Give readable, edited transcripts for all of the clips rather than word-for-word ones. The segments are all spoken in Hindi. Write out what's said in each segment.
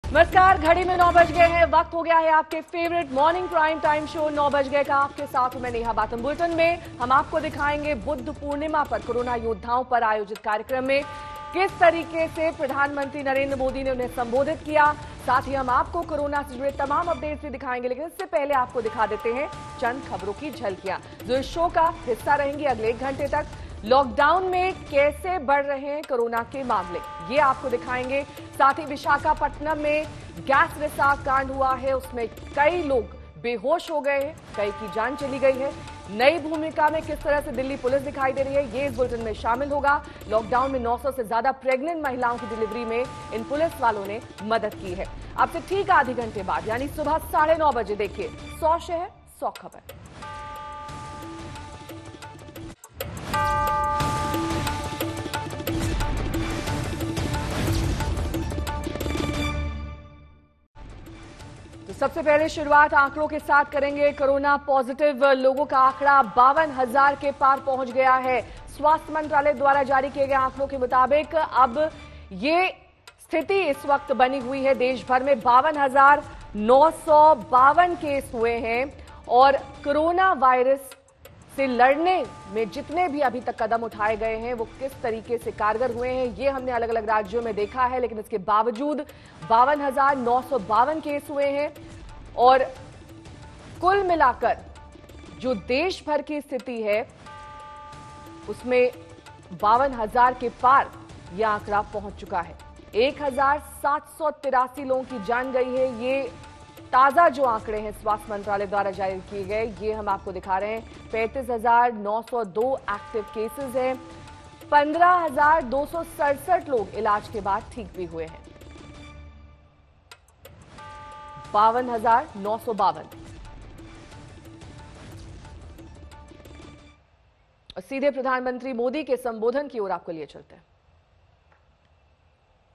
नमस्कार, घड़ी में 9 बज गए हैं। वक्त हो गया है आपके favourite morning prime time show 9 बज गए का। आपके साथ हूं मैं नेहा बातम। बुलेटिन में हम आपको दिखाएंगे बुद्ध पूर्णिमा पर कोरोना योद्धाओं पर आयोजित कार्यक्रम में किस तरीके से प्रधानमंत्री नरेंद्र मोदी ने उन्हें संबोधित किया। साथ ही हम आपको कोरोना से जुड़े तमाम अपडेट्स भी दिखाएंगे, लेकिन इससे पहले आपको दिखा देते हैं चंद खबरों की झलकियां जो इस शो का हिस्सा रहेंगी अगले 1 घंटे तक। लॉकडाउन में कैसे बढ़ रहे हैं कोरोना के मामले, ये आपको दिखाएंगे। साथ ही विशाखापट्टनम में गैस रिसाव कांड हुआ है, उसमें कई लोग बेहोश हो गए हैं, कई की जान चली गई है। नई भूमिका में किस तरह से दिल्ली पुलिस दिखाई दे रही है, ये इस बुलेटिन में शामिल होगा। लॉकडाउन में 900 से ज्यादा प्रेग्नेंट महिलाओं की डिलीवरी में इन पुलिस वालों ने मदद की है। आपसे ठीक आधे घंटे बाद यानी सुबह 9:30 बजे देखिए 100 शहर 100 खबर। तो सबसे पहले शुरुआत आंकड़ों के साथ करेंगे। कोरोना पॉजिटिव लोगों का आंकड़ा 52,000 के पार पहुंच गया है। स्वास्थ्य मंत्रालय द्वारा जारी किए गए आंकड़ों के मुताबिक अब ये स्थिति इस वक्त बनी हुई है। देश भर में 52,952 केस हुए हैं और कोरोना वायरस से लड़ने में जितने भी अभी तक कदम उठाए गए हैं वो किस तरीके से कारगर हुए हैं, ये हमने अलग अलग राज्यों में देखा है। लेकिन इसके बावजूद 52,952 केस हुए हैं और कुल मिलाकर जो देश भर की स्थिति है उसमें 52,000 के पार यह आंकड़ा पहुंच चुका है। 1,783 लोगों की जान गई है। ये ताजा जो आंकड़े हैं स्वास्थ्य मंत्रालय द्वारा जारी किए गए, ये हम आपको दिखा रहे हैं। 35,902 एक्टिव केसेस हैं। 15,267 लोग इलाज के बाद ठीक भी हुए हैं। 52,952। और सीधे प्रधानमंत्री मोदी के संबोधन की ओर आपको लिए चलते हैं।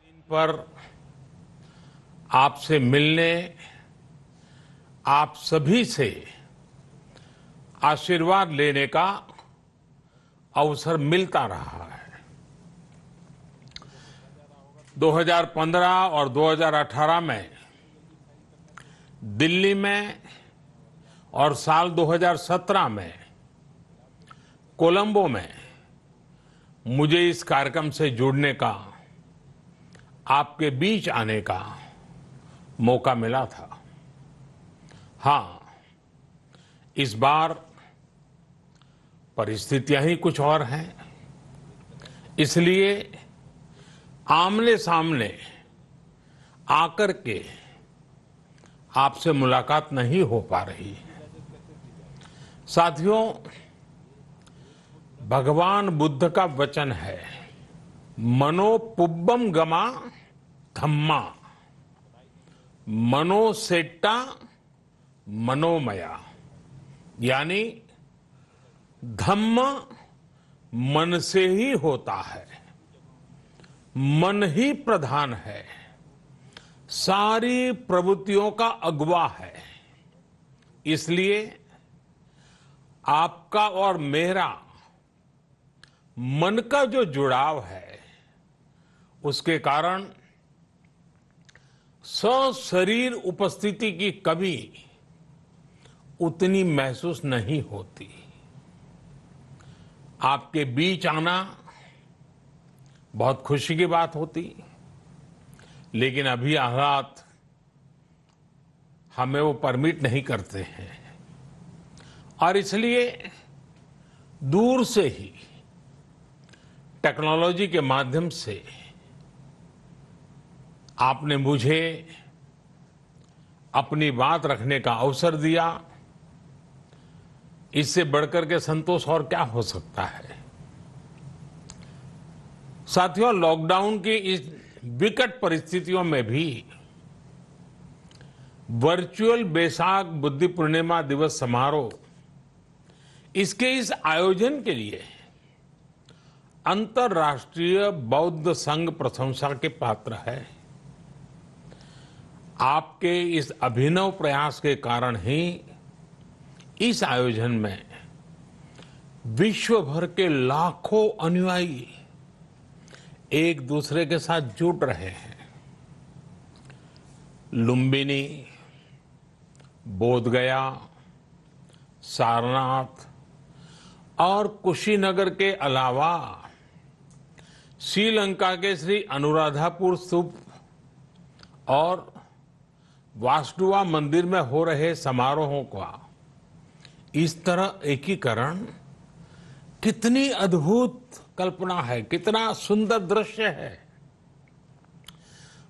इन पर आपसे मिलने, आप सभी से आशीर्वाद लेने का अवसर मिलता रहा है। 2015 और 2018 में दिल्ली में और साल 2017 में कोलंबो में मुझे इस कार्यक्रम से जुड़ने का, आपके बीच आने का मौका मिला था। हां, इस बार परिस्थितियां ही कुछ और हैं, इसलिए आमने सामने आकर के आपसे मुलाकात नहीं हो पा रही है। साथियों, भगवान बुद्ध का वचन है, मनो पुब्बम गमा धम्मा, मनोसेट्टा मनोमया, यानी धम्म मन से ही होता है, मन ही प्रधान है, सारी प्रवृत्तियों का अगुवा है। इसलिए आपका और मेरा मन का जो जुड़ाव है उसके कारण सशरीर उपस्थिति की कभी उतनी महसूस नहीं होती। आपके बीच आना बहुत खुशी की बात होती, लेकिन अभी हालात हमें वो परमिट नहीं करते हैं और इसलिए दूर से ही टेक्नोलॉजी के माध्यम से आपने मुझे अपनी बात रखने का अवसर दिया। इससे बढ़कर के संतोष और क्या हो सकता है। साथियों, लॉकडाउन की इस विकट परिस्थितियों में भी वर्चुअल बैसाख बुद्ध पूर्णिमा दिवस समारोह, इसके इस आयोजन के लिए अंतर्राष्ट्रीय बौद्ध संघ प्रशंसा के पात्र है। आपके इस अभिनव प्रयास के कारण ही इस आयोजन में विश्व भर के लाखों अनुयायी एक दूसरे के साथ जुड़ रहे हैं। लुम्बिनी, बोधगया, सारनाथ और कुशीनगर के अलावा श्रीलंका के श्री अनुराधापुर स्तूप और वासुदेवा मंदिर में हो रहे समारोहों का इस तरह एकीकरण कितनी अद्भुत कल्पना है, कितना सुंदर दृश्य है।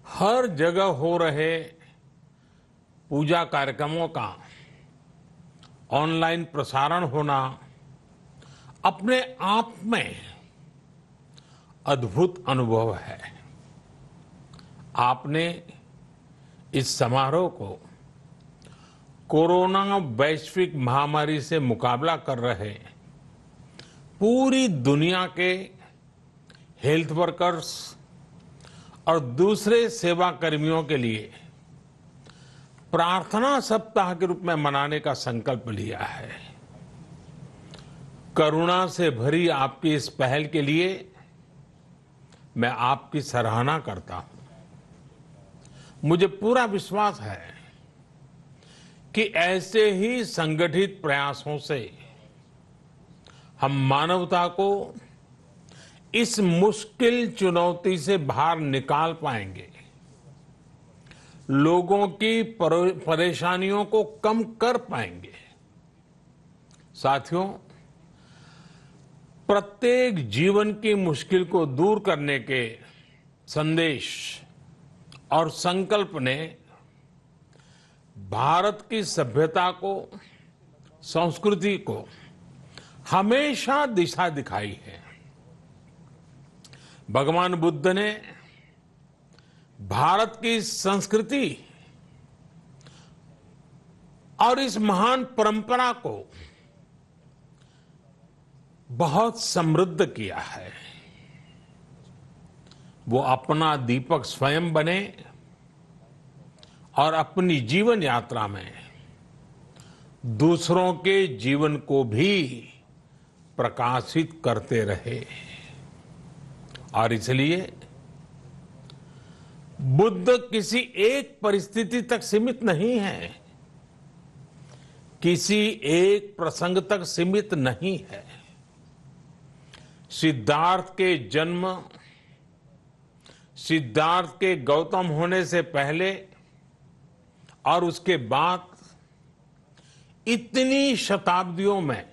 हर जगह हो रहे पूजा कार्यक्रमों का ऑनलाइन प्रसारण होना अपने आप में अद्भुत अनुभव है। आपने इस समारोह को कोरोना वैश्विक महामारी से मुकाबला कर रहे पूरी दुनिया के हेल्थ वर्कर्स और दूसरे सेवा कर्मियों के लिए प्रार्थना सप्ताह के रूप में मनाने का संकल्प लिया है। करुणा से भरी आपकी इस पहल के लिए मैं आपकी सराहना करता हूं। मुझे पूरा विश्वास है कि ऐसे ही संगठित प्रयासों से हम मानवता को इस मुश्किल चुनौती से बाहर निकाल पाएंगे, लोगों की परेशानियों को कम कर पाएंगे। साथियों, प्रत्येक जीवन की मुश्किल को दूर करने के संदेश और संकल्प ने भारत की सभ्यता को, संस्कृति को हमेशा दिशा दिखाई है। भगवान बुद्ध ने भारत की संस्कृति और इस महान परंपरा को बहुत समृद्ध किया है। वो अपना दीपक स्वयं बने और अपनी जीवन यात्रा में दूसरों के जीवन को भी प्रकाशित करते रहे। और इसलिए बुद्ध किसी एक परिस्थिति तक सीमित नहीं है, किसी एक प्रसंग तक सीमित नहीं है। सिद्धार्थ के जन्म, सिद्धार्थ के गौतम होने से पहले और उसके बाद इतनी शताब्दियों में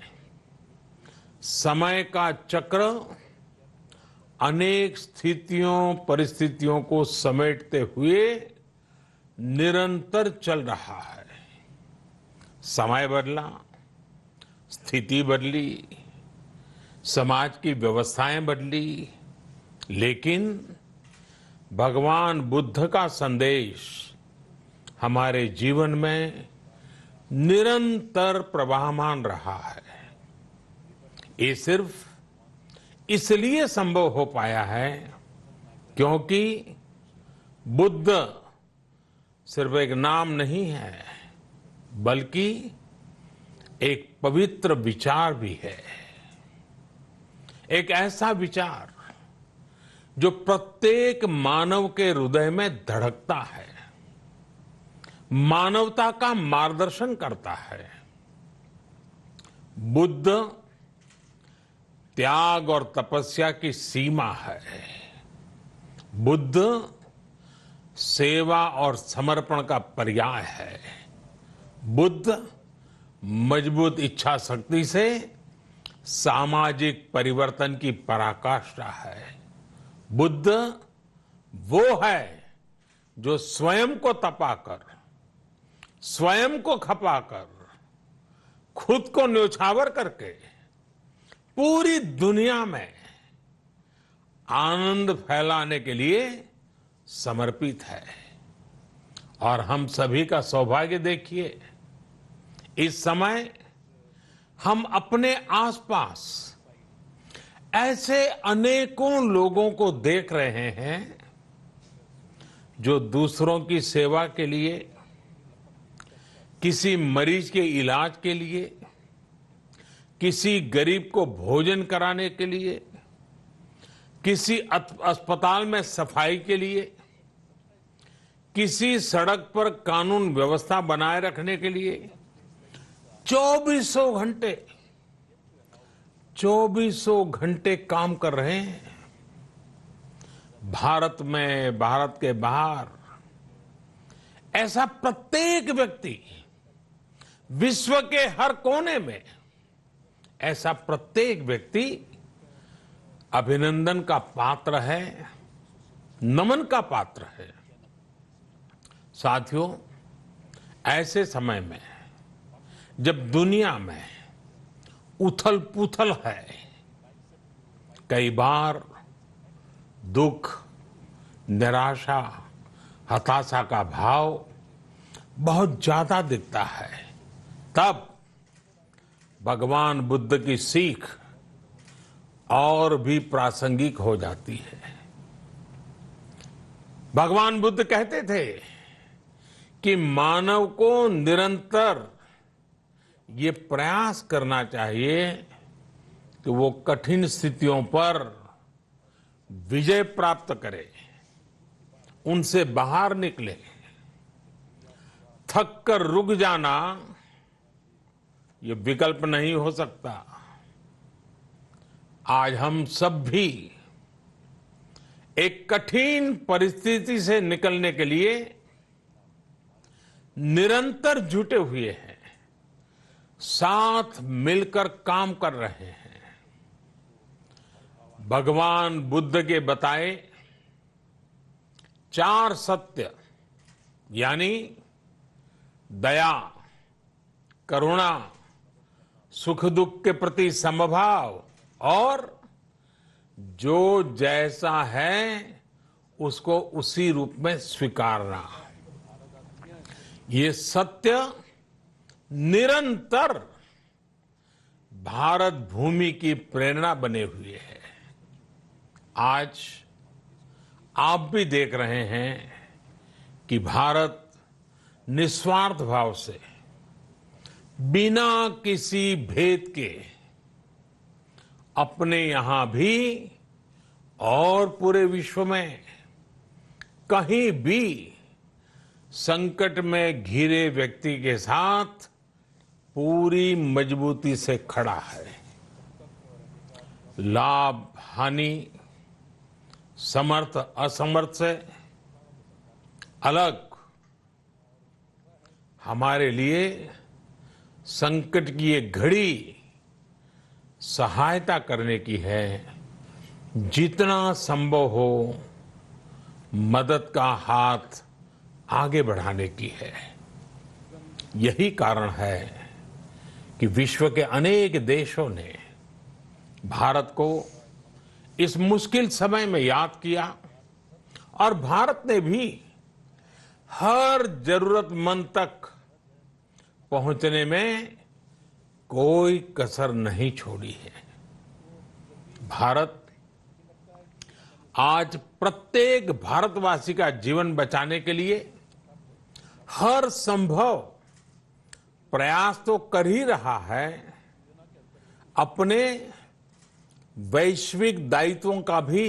समय का चक्र अनेक स्थितियों, परिस्थितियों को समेटते हुए निरंतर चल रहा है। समय बदला, स्थिति बदली, समाज की व्यवस्थाएं बदली, लेकिन भगवान बुद्ध का संदेश हमारे जीवन में निरंतर प्रवाहमान रहा है। ये सिर्फ इसलिए संभव हो पाया है क्योंकि बुद्ध सिर्फ एक नाम नहीं है, बल्कि एक पवित्र विचार भी है। एक ऐसा विचार जो प्रत्येक मानव के हृदय में धड़कता है, मानवता का मार्गदर्शन करता है। बुद्ध त्याग और तपस्या की सीमा है। बुद्ध सेवा और समर्पण का पर्याय है। बुद्ध मजबूत इच्छा शक्ति से सामाजिक परिवर्तन की पराकाष्ठा है। बुद्ध वो है जो स्वयं को तपाकर, स्वयं को खपाकर, खुद को न्योछावर करके पूरी दुनिया में आनंद फैलाने के लिए समर्पित है। और हम सभी का सौभाग्य देखिए, इस समय हम अपने आसपास ऐसे अनेकों लोगों को देख रहे हैं जो दूसरों की सेवा के लिए, किसी मरीज के इलाज के लिए, किसी गरीब को भोजन कराने के लिए, किसी अस्पताल में सफाई के लिए, किसी सड़क पर कानून व्यवस्था बनाए रखने के लिए चौबीसों घंटे काम कर रहे हैं। भारत में, भारत के बाहर ऐसा प्रत्येक व्यक्ति, विश्व के हर कोने में ऐसा प्रत्येक व्यक्ति अभिनंदन का पात्र है, नमन का पात्र है। साथियों, ऐसे समय में जब दुनिया में उथल पुथल है, कई बार दुख, निराशा, हताशा का भाव बहुत ज्यादा दिखता है, तब भगवान बुद्ध की सीख और भी प्रासंगिक हो जाती है। भगवान बुद्ध कहते थे कि मानव को निरंतर ये प्रयास करना चाहिए कि वो कठिन स्थितियों पर विजय प्राप्त करे, उनसे बाहर निकले। थक कर रुक जाना ये विकल्प नहीं हो सकता। आज हम सब भी एक कठिन परिस्थिति से निकलने के लिए निरंतर जुटे हुए हैं, साथ मिलकर काम कर रहे हैं। भगवान बुद्ध के बताए 4 सत्य यानी दया, करुणा, सुख दुख के प्रति समभाव और जो जैसा है उसको उसी रूप में स्वीकारना, ये सत्य निरंतर भारत भूमि की प्रेरणा बने हुए है। आज आप भी देख रहे हैं कि भारत निस्वार्थ भाव से, बिना किसी भेद के अपने यहां भी और पूरे विश्व में कहीं भी संकट में घिरे व्यक्ति के साथ पूरी मजबूती से खड़ा है। लाभ, हानि, समर्थ, असमर्थ से अलग हमारे लिए संकट की ये घड़ी सहायता करने की है। जितना संभव हो मदद का हाथ आगे बढ़ाने की है। यही कारण है कि विश्व के अनेक देशों ने भारत को इस मुश्किल समय में याद किया और भारत ने भी हर जरूरतमंद तक पहुंचने में कोई कसर नहीं छोड़ी है। भारत आज प्रत्येक भारतवासी का जीवन बचाने के लिए हर संभव प्रयास तो कर ही रहा है, अपने वैश्विक दायित्वों का भी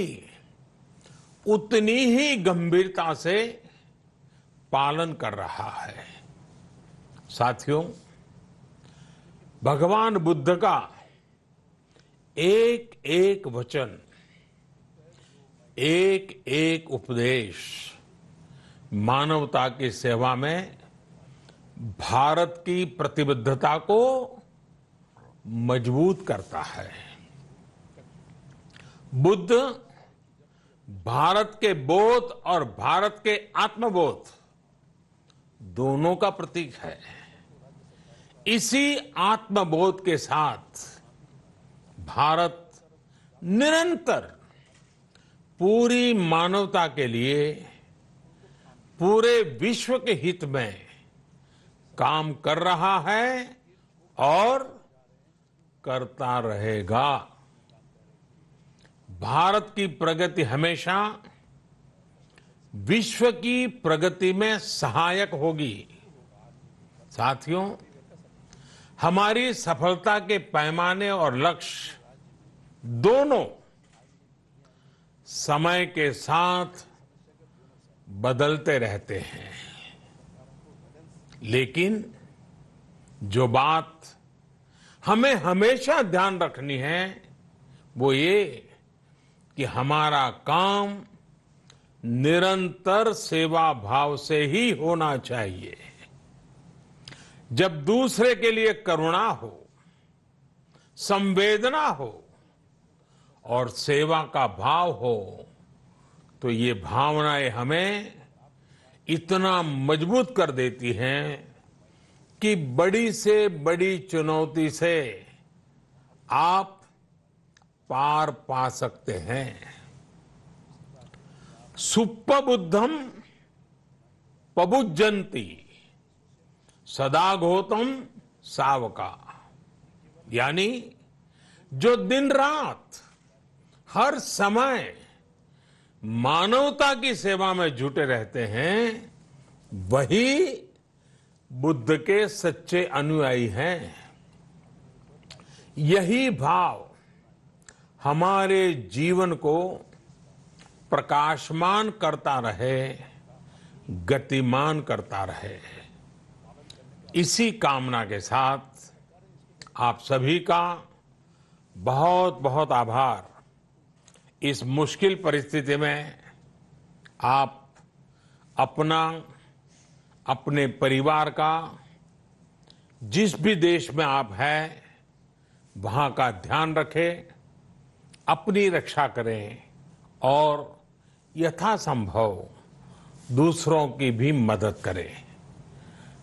उतनी ही गंभीरता से पालन कर रहा है। साथियों, भगवान बुद्ध का एक एक वचन, एक एक उपदेश मानवता की सेवा में भारत की प्रतिबद्धता को मजबूत करता है। बुद्ध भारत के बोध और भारत के आत्मबोध दोनों का प्रतीक है। इसी आत्मबोध के साथ भारत निरंतर पूरी मानवता के लिए, पूरे विश्व के हित में काम कर रहा है और करता रहेगा। भारत की प्रगति हमेशा विश्व की प्रगति में सहायक होगी। साथियों, हमारी सफलता के पैमाने और लक्ष्य दोनों समय के साथ बदलते रहते हैं, लेकिन जो बात हमें हमेशा ध्यान रखनी है वो ये कि हमारा काम निरंतर सेवा भाव से ही होना चाहिए। जब दूसरे के लिए करुणा हो, संवेदना हो और सेवा का भाव हो, तो ये भावनाएं हमें इतना मजबूत कर देती हैं कि बड़ी से बड़ी चुनौती से आप पार पा सकते हैं। सुप्पबुद्धम पबुज्जन्ति सदा घोतम सावका, यानी जो दिन रात हर समय मानवता की सेवा में जुटे रहते हैं वही बुद्ध के सच्चे अनुयायी हैं। यही भाव हमारे जीवन को प्रकाशमान करता रहे, गतिमान करता रहे। इसी कामना के साथ आप सभी का बहुत बहुत आभार। इस मुश्किल परिस्थिति में आप अपना, अपने परिवार का, जिस भी देश में आप हैं वहां का ध्यान रखें, अपनी रक्षा करें और यथासंभव दूसरों की भी मदद करें।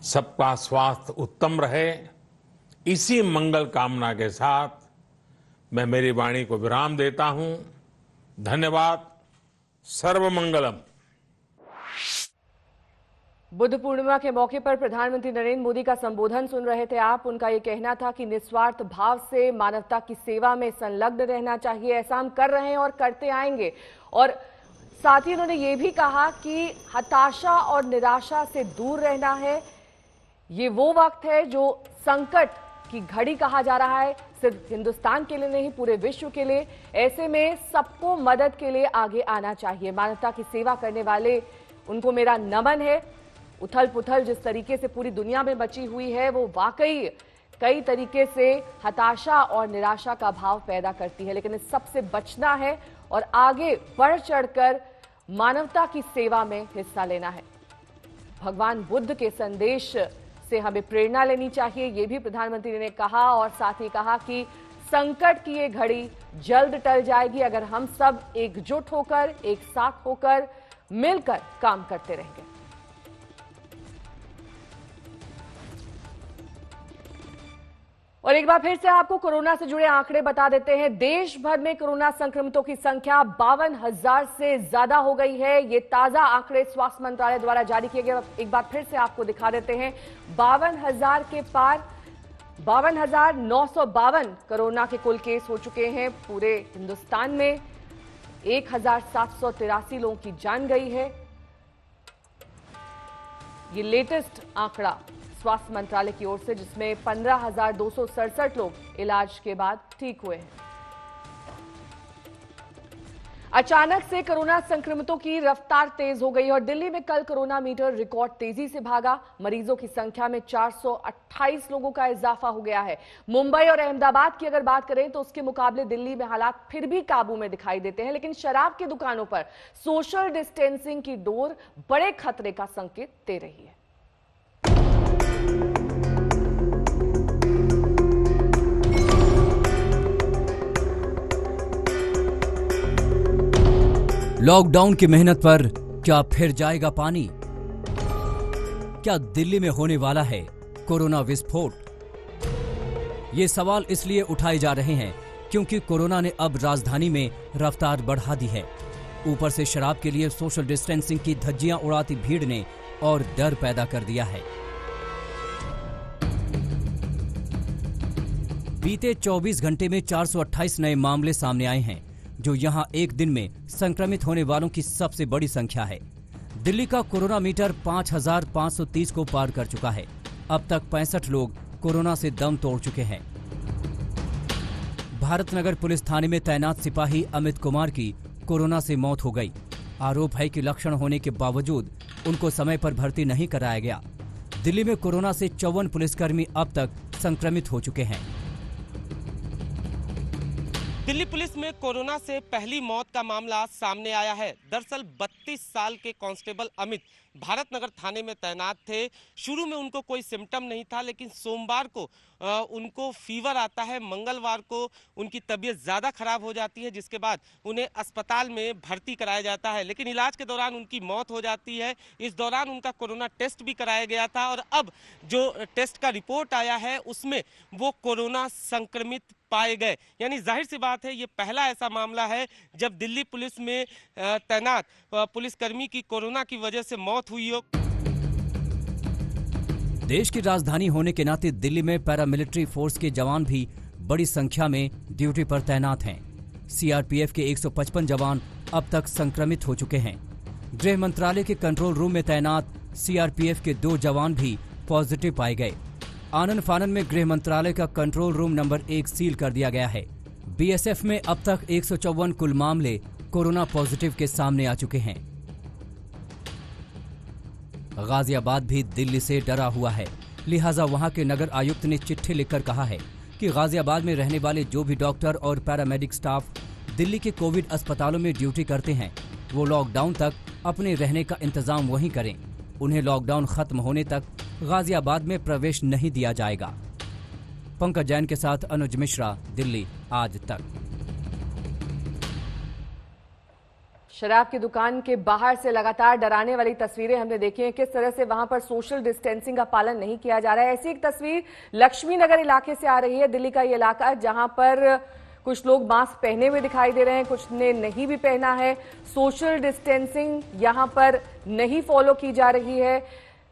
सबका स्वास्थ्य उत्तम रहे, इसी मंगल कामना के साथ मैं मेरी वाणी को विराम देता हूं। धन्यवाद। सर्वमंगलम। बुद्ध पूर्णिमा के मौके पर प्रधानमंत्री नरेंद्र मोदी का संबोधन सुन रहे थे आप। उनका ये कहना था कि निस्वार्थ भाव से मानवता की सेवा में संलग्न रहना चाहिए। ऐसा हम कर रहे हैं और करते आएंगे। और साथ ही उन्होंने ये भी कहा कि हताशा और निराशा से दूर रहना है। ये वो वक्त है जो संकट की घड़ी कहा जा रहा है, सिर्फ हिंदुस्तान के लिए नहीं, पूरे विश्व के लिए। ऐसे में सबको मदद के लिए आगे आना चाहिए। मानवता की सेवा करने वाले उनको मेरा नमन है। उथल पुथल जिस तरीके से पूरी दुनिया में मची हुई है वो वाकई कई तरीके से हताशा और निराशा का भाव पैदा करती है, लेकिन इस सबसे बचना है और आगे बढ़ चढ़कर मानवता की सेवा में हिस्सा लेना है। भगवान बुद्ध के संदेश से हमें प्रेरणा लेनी चाहिए, ये भी प्रधानमंत्री ने कहा। और साथ ही कहा कि संकट की ये घड़ी जल्द टल जाएगी अगर हम सब एकजुट होकर, एक साथ होकर, मिलकर काम करते रहेंगे। और एक बार फिर से आपको कोरोना से जुड़े आंकड़े बता देते हैं। देश भर में कोरोना संक्रमितों की संख्या 52,000 से ज्यादा हो गई है। ये ताजा आंकड़े स्वास्थ्य मंत्रालय द्वारा जारी किए गए। एक बार फिर से आपको दिखा देते हैं। 52,000 के पार 52,952 कोरोना के कुल केस हो चुके हैं। पूरे हिंदुस्तान में 1,783 लोगों की जान गई है। ये लेटेस्ट आंकड़ा स्वास्थ्य मंत्रालय की ओर से, जिसमें 15,267 लोग इलाज के बाद ठीक हुए हैं। अचानक से कोरोना संक्रमितों की रफ्तार तेज हो गई और दिल्ली में कल कोरोना मीटर रिकॉर्ड तेजी से भागा। मरीजों की संख्या में 428 लोगों का इजाफा हो गया है। मुंबई और अहमदाबाद की अगर बात करें तो उसके मुकाबले दिल्ली में हालात फिर भी काबू में दिखाई देते हैं, लेकिन शराब की दुकानों पर सोशल डिस्टेंसिंग की डोर बड़े खतरे का संकेत दे रही है। लॉकडाउन की मेहनत पर क्या फिर जाएगा पानी? क्या दिल्ली में होने वाला है कोरोना विस्फोट? ये सवाल इसलिए उठाए जा रहे हैं क्योंकि कोरोना ने अब राजधानी में रफ्तार बढ़ा दी है। ऊपर से शराब के लिए सोशल डिस्टेंसिंग की धज्जियां उड़ाती भीड़ ने और डर पैदा कर दिया है। बीते 24 घंटे में 428 नए मामले सामने आए हैं, जो यहां एक दिन में संक्रमित होने वालों की सबसे बड़ी संख्या है। दिल्ली का कोरोना मीटर 5,530 को पार कर चुका है। अब तक 65 लोग कोरोना से दम तोड़ चुके हैं। भारत नगर पुलिस थाने में तैनात सिपाही अमित कुमार की कोरोना से मौत हो गई। आरोप है कि लक्षण होने के बावजूद उनको समय पर भर्ती नहीं कराया गया। दिल्ली में कोरोना से 54 पुलिसकर्मी अब तक संक्रमित हो चुके हैं। दिल्ली पुलिस में कोरोना से पहली मौत का मामला सामने आया है। दरअसल 32 साल के कांस्टेबल अमित भारत नगर थाने में तैनात थे। शुरू में उनको कोई सिम्टम नहीं था, लेकिन सोमवार को उनको फीवर आता है, मंगलवार को उनकी तबीयत ज़्यादा खराब हो जाती है, जिसके बाद उन्हें अस्पताल में भर्ती कराया जाता है, लेकिन इलाज के दौरान उनकी मौत हो जाती है। इस दौरान उनका कोरोना टेस्ट भी कराया गया था और अब जो टेस्ट का रिपोर्ट आया है उसमें वो कोरोना संक्रमित पाए गए। यानी जाहिर सी बात है, ये पहला ऐसा मामला है जब दिल्ली पुलिस में तैनात पुलिसकर्मी की कोरोना की वजह से मौत हुई हो। देश की राजधानी होने के नाते दिल्ली में पैरामिलिट्री फोर्स के जवान भी बड़ी संख्या में ड्यूटी पर तैनात हैं। सीआरपीएफ के 155 जवान अब तक संक्रमित हो चुके हैं। गृह मंत्रालय के कंट्रोल रूम में तैनात सीआरपीएफ के 2 जवान भी पॉजिटिव पाए गए। आनन फानन में गृह मंत्रालय का कंट्रोल रूम नंबर 1 सील कर दिया गया है। बीएसएफ में अब तक 154 कुल मामले कोरोना पॉजिटिव के सामने आ चुके हैं। गाजियाबाद भी दिल्ली से डरा हुआ है, लिहाजा वहां के नगर आयुक्त ने चिट्ठी लिखकर कहा है कि गाजियाबाद में रहने वाले जो भी डॉक्टर और पैरामेडिक स्टाफ दिल्ली के कोविड अस्पतालों में ड्यूटी करते हैं, वो लॉकडाउन तक अपने रहने का इंतजाम वहीं करें। उन्हें लॉकडाउन खत्म होने तक गाजियाबाद में प्रवेश नहीं दिया जाएगा। पंकज जैन के साथ अनुज मिश्रा, दिल्ली आज तक। शराब की दुकान के बाहर से लगातार डराने वाली तस्वीरें हमने देखी हैं। किस तरह से वहां पर सोशल डिस्टेंसिंग का पालन नहीं किया जा रहा है। ऐसी एक तस्वीर लक्ष्मी नगर इलाके से आ रही है। दिल्ली का ये इलाका जहां पर कुछ लोग मास्क पहने हुए दिखाई दे रहे हैं, कुछ ने नहीं भी पहना है। सोशल डिस्टेंसिंग यहां पर नहीं फॉलो की जा रही है,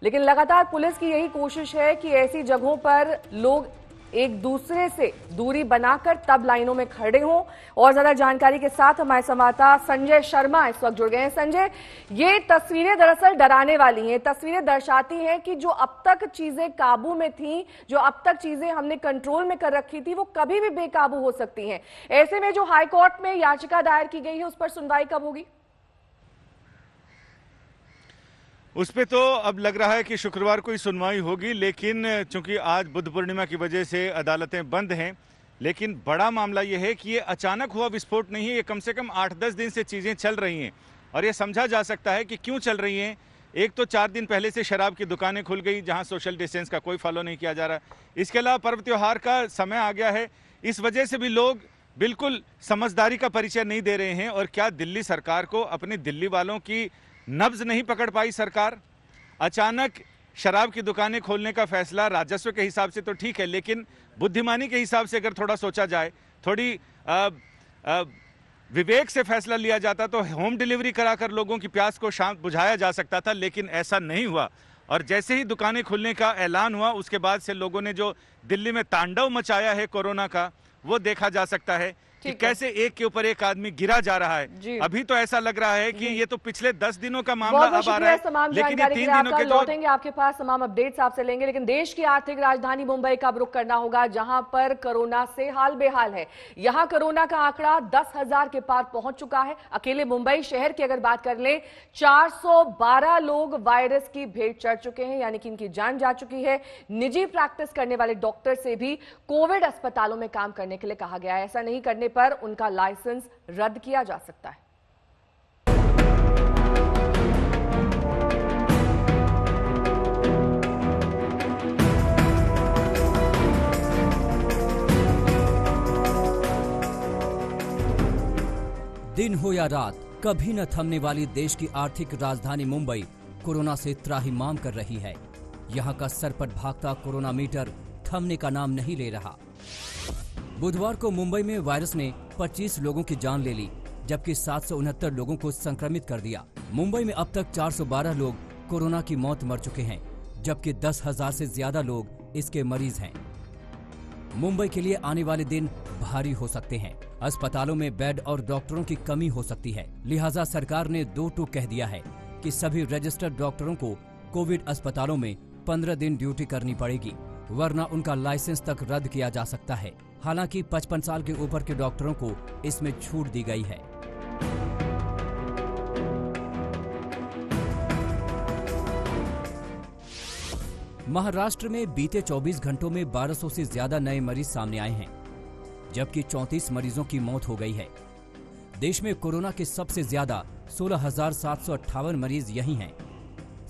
लेकिन लगातार पुलिस की यही कोशिश है कि ऐसी जगहों पर लोग एक दूसरे से दूरी बनाकर तब लाइनों में खड़े हों। और ज्यादा जानकारी के साथ हमारे संवाददाता संजय शर्मा इस वक्त जुड़ गए हैं। संजय, ये तस्वीरें दरअसल डराने वाली हैं। तस्वीरें दर्शाती हैं कि जो अब तक चीजें काबू में थीं, जो अब तक चीजें हमने कंट्रोल में कर रखी थी, वो कभी भी बेकाबू हो सकती हैं। ऐसे में जो हाईकोर्ट में याचिका दायर की गई है, उस पर सुनवाई कब होगी? उस पे तो अब लग रहा है कि शुक्रवार को ही सुनवाई होगी, लेकिन चूंकि आज बुद्ध पूर्णिमा की वजह से अदालतें बंद हैं। लेकिन बड़ा मामला यह है कि ये अचानक हुआ विस्फोट नहीं है, ये कम से कम 8-10 दिन से चीज़ें चल रही हैं। और ये समझा जा सकता है कि क्यों चल रही हैं। एक तो 4 दिन पहले से शराब की दुकानें खुल गई, जहां सोशल डिस्टेंस का कोई फॉलो नहीं किया जा रहा। इसके अलावा पर्व त्योहार का समय आ गया है, इस वजह से भी लोग बिल्कुल समझदारी का परिचय नहीं दे रहे हैं। और क्या दिल्ली सरकार को अपने दिल्ली वालों की नब्ज नहीं पकड़ पाई सरकार? अचानक शराब की दुकानें खोलने का फैसला राजस्व के हिसाब से तो ठीक है, लेकिन बुद्धिमानी के हिसाब से अगर थोड़ा सोचा जाए, थोड़ी विवेक से फैसला लिया जाता तो होम डिलीवरी कराकर लोगों की प्यास को शांत बुझाया जा सकता था, लेकिन ऐसा नहीं हुआ। और जैसे ही दुकानें खुलने का ऐलान हुआ, उसके बाद से लोगों ने जो दिल्ली में तांडव मचाया है कोरोना का, वो देखा जा सकता है कि कैसे एक के ऊपर एक आदमी गिरा जा रहा है। अभी तो ऐसा लग रहा है कि ये तो पिछले 10 दिनों का मामला अब आ रहा है, लेकिन ये 3 दिनों के लौटेंगे आपके पास, तमाम अपडेट्स आपसे लेंगे। लेकिन देश की आर्थिक राजधानी मुंबई का रुख करना होगा, जहां पर कोरोना से हाल बेहाल है। यहां कोरोना का आंकड़ा 10,000 के पार पहुंच चुका है। अकेले मुंबई शहर की अगर बात कर लें, 412 लोग वायरस की भेंट चढ़ चुके हैं, यानी कि इनकी जान जा चुकी है। निजी प्रैक्टिस करने वाले डॉक्टर से भी कोविड अस्पतालों में काम करने के लिए कहा गया है। ऐसा नहीं करने पर उनका लाइसेंस रद्द किया जा सकता है। दिन हो या रात, कभी न थमने वाली देश की आर्थिक राजधानी मुंबई कोरोना से त्राहिमाम कर रही है। यहां का सरपट भागता कोरोना मीटर थमने का नाम नहीं ले रहा। बुधवार को मुंबई में वायरस ने 25 लोगों की जान ले ली, जबकि 769 लोगों को संक्रमित कर दिया। मुंबई में अब तक 412 लोग कोरोना की मौत मर चुके हैं, जबकि 10,000 से ज्यादा लोग इसके मरीज हैं। मुंबई के लिए आने वाले दिन भारी हो सकते हैं। अस्पतालों में बेड और डॉक्टरों की कमी हो सकती है, लिहाजा सरकार ने 2 टूक कह दिया है कि सभी रजिस्टर्ड डॉक्टरों को कोविड अस्पतालों में 15 दिन ड्यूटी करनी पड़ेगी, वरना उनका लाइसेंस तक रद्द किया जा सकता है। हालांकि 55 साल के ऊपर के डॉक्टरों को इसमें छूट दी गई है। महाराष्ट्र में बीते 24 घंटों में 1200 से ज्यादा नए मरीज सामने आए हैं, जबकि 34 मरीजों की मौत हो गई है। देश में कोरोना के सबसे ज्यादा 16,758 मरीज यही हैं।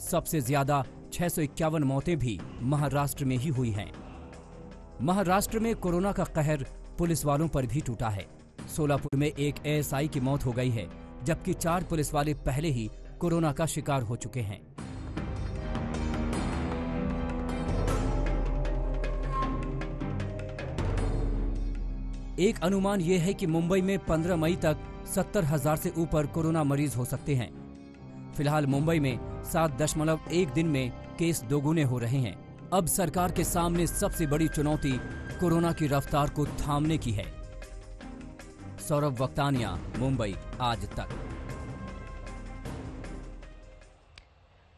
सबसे ज्यादा 651 मौतें भी महाराष्ट्र में ही हुई हैं। महाराष्ट्र में कोरोना का कहर पुलिस वालों पर भी टूटा है। सोलापुर में एक एएसआई की मौत हो गई है, जबकि 4 पुलिस वाले पहले ही कोरोना का शिकार हो चुके हैं। एक अनुमान यह है कि मुंबई में 15 मई तक 70,000 से ऊपर कोरोना मरीज हो सकते हैं। फिलहाल मुंबई में 7.1 दिन में केस दोगुने हो रहे हैं। अब सरकार के सामने सबसे बड़ी चुनौती कोरोना की रफ्तार को थामने की है। सौरभ वक्तानिया, मुंबई, आज तक।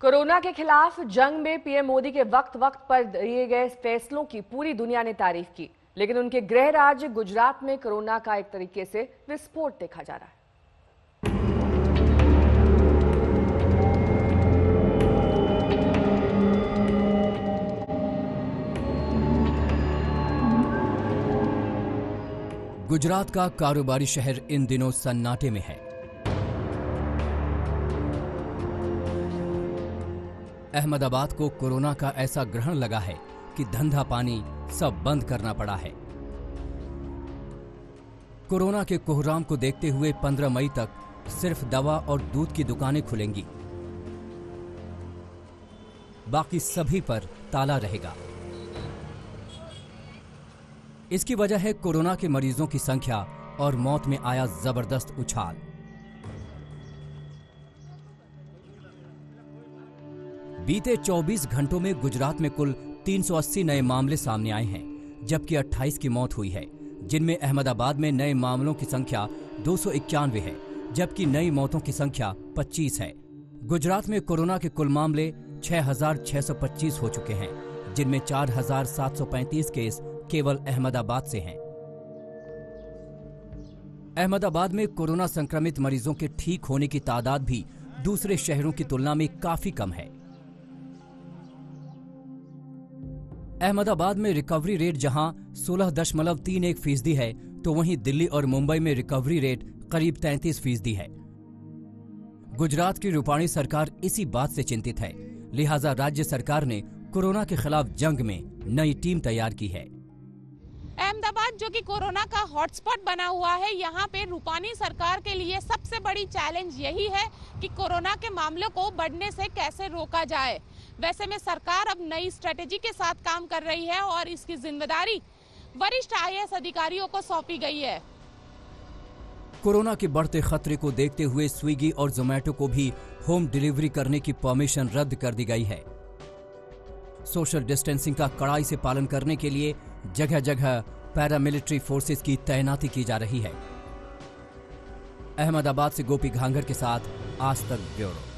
कोरोना के खिलाफ जंग में पीएम मोदी के वक्त पर दिए गए फैसलों की पूरी दुनिया ने तारीफ की, लेकिन उनके गृह राज्य गुजरात में कोरोना का एक तरीके से विस्फोट देखा जा रहा है। गुजरात का कारोबारी शहर इन दिनों सन्नाटे में है। अहमदाबाद को कोरोना का ऐसा ग्रहण लगा है कि धंधा पानी सब बंद करना पड़ा है। कोरोना के कोहराम को देखते हुए 15 मई तक सिर्फ दवा और दूध की दुकानें खुलेंगी, बाकी सभी पर ताला रहेगा। इसकी वजह है कोरोना के मरीजों की संख्या और मौत में आया जबरदस्त उछाल। बीते 24 घंटों में गुजरात में कुल 380 नए मामले सामने आए हैं, जबकि 28 की मौत हुई है, जिनमें अहमदाबाद में नए मामलों की संख्या 291 है, जबकि नई मौतों की संख्या 25 है। गुजरात में कोरोना के कुल मामले 6,625 हो चुके हैं, जिनमें 4,735 केस केवल अहमदाबाद से हैं। अहमदाबाद में कोरोना संक्रमित मरीजों के ठीक होने की तादाद भी दूसरे शहरों की तुलना में काफी कम है। अहमदाबाद में रिकवरी रेट जहां 16.31% है, तो वहीं दिल्ली और मुंबई में रिकवरी रेट करीब 33% है। गुजरात की रूपाणी सरकार इसी बात से चिंतित है, लिहाजा राज्य सरकार ने कोरोना के खिलाफ जंग में नई टीम तैयार की है। अहमदाबाद जो कि कोरोना का हॉटस्पॉट बना हुआ है, यहाँ पे रूपानी सरकार के लिए सबसे बड़ी चैलेंज यही है कि कोरोना के मामलों को बढ़ने से कैसे रोका जाए। वैसे में सरकार अब नई स्ट्रेटेजी के साथ काम कर रही है और इसकी जिम्मेदारी वरिष्ठ आईएएस अधिकारियों को सौंपी गई है। कोरोना के बढ़ते खतरे को देखते हुए स्विगी और जोमेटो को भी होम डिलीवरी करने की परमिशन रद्द कर दी गई है। सोशल डिस्टेंसिंग का कड़ाई से पालन करने के लिए जगह जगह पैरामिलिट्री फोर्सेस की तैनाती की जा रही है। अहमदाबाद से गोपी घांगर के साथ आज तक ब्यूरो।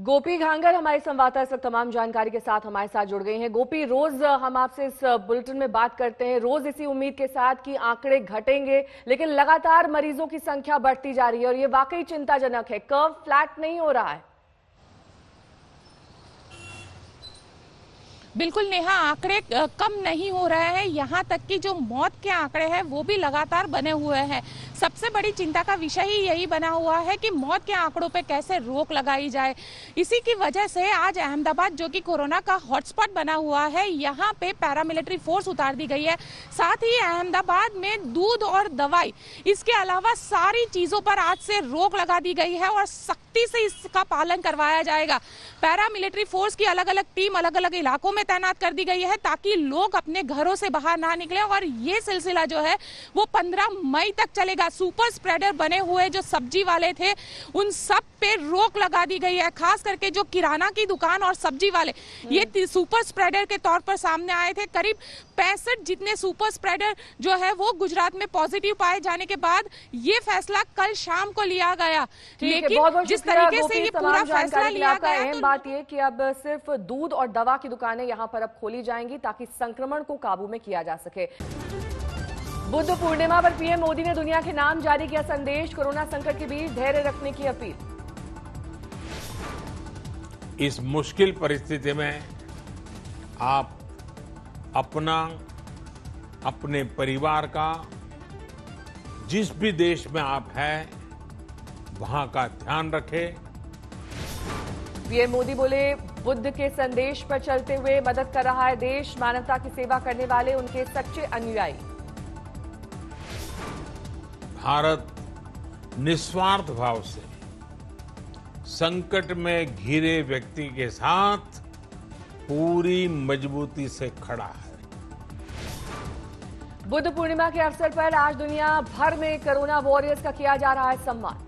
गोपी घांगर हमारे संवाददाता इस वक्त तमाम जानकारी के साथ हमारे साथ जुड़ गई हैं। गोपी, रोज हम आपसे इस बुलेटिन में बात करते हैं, रोज इसी उम्मीद के साथ कि आंकड़े घटेंगे, लेकिन लगातार मरीजों की संख्या बढ़ती जा रही है और ये वाकई चिंताजनक है। कर्व फ्लैट नहीं हो रहा है। बिल्कुल नेहा, आंकड़े कम नहीं हो रहे हैं, यहाँ तक कि जो मौत के आंकड़े हैं वो भी लगातार बने हुए हैं। सबसे बड़ी चिंता का विषय ही यही बना हुआ है कि मौत के आंकड़ों पे कैसे रोक लगाई जाए। इसी की वजह से आज अहमदाबाद जो कि कोरोना का हॉटस्पॉट बना हुआ है, यहाँ पे पैरामिलिट्री फोर्स उतार दी गई है। साथ ही अहमदाबाद में दूध और दवाई, इसके अलावा सारी चीजों पर आज से रोक लगा दी गई है और सख्ती से इसका पालन करवाया जाएगा। पैरामिलिट्री फोर्स की अलग अलग टीम अलग अलग इलाकों में तैनात कर दी गई है ताकि लोग अपने घरों से बाहर ना निकले और ये सिलसिला जो है वो 15 मई तक चलेगा। सुपर स्प्रेडर बने हुए जो सब्जी वाले थे उन सब पे रोक लगा दी गई है, खास करके जो किराना की दुकान और सब्जी वाले ये सुपर स्प्रेडर के तौर पर सामने आए थे। करीब 65 जितने सुपर स्प्रेडर जो है वो गुजरात में पॉजिटिव पाए जाने के बाद ये फैसला कल शाम को लिया गया। लेकिन जिस तरीके से ये पूरा फैसला लिया गया, अहम बात ये कि अब सिर्फ दूध और दवा की दुकानें यहाँ पर अब खोली जाएंगी ताकि संक्रमण को काबू में किया जा सके। बुद्ध पूर्णिमा पर पीएम मोदी ने दुनिया के नाम जारी किया संदेश, कोरोना संकट के बीच धैर्य रखने की अपील। इस मुश्किल परिस्थिति में आप अपना, अपने परिवार का, जिस भी देश में आप हैं, वहां का ध्यान रखें। पीएम मोदी बोले, बुद्ध के संदेश पर चलते हुए मदद कर रहा है देश, मानवता की सेवा करने वाले उनके सच्चे अनुयायी। भारत निस्वार्थ भाव से संकट में घिरे व्यक्ति के साथ पूरी मजबूती से खड़ा है। बुद्ध पूर्णिमा के अवसर पर आज दुनिया भर में कोरोना वॉरियर्स का किया जा रहा है सम्मान।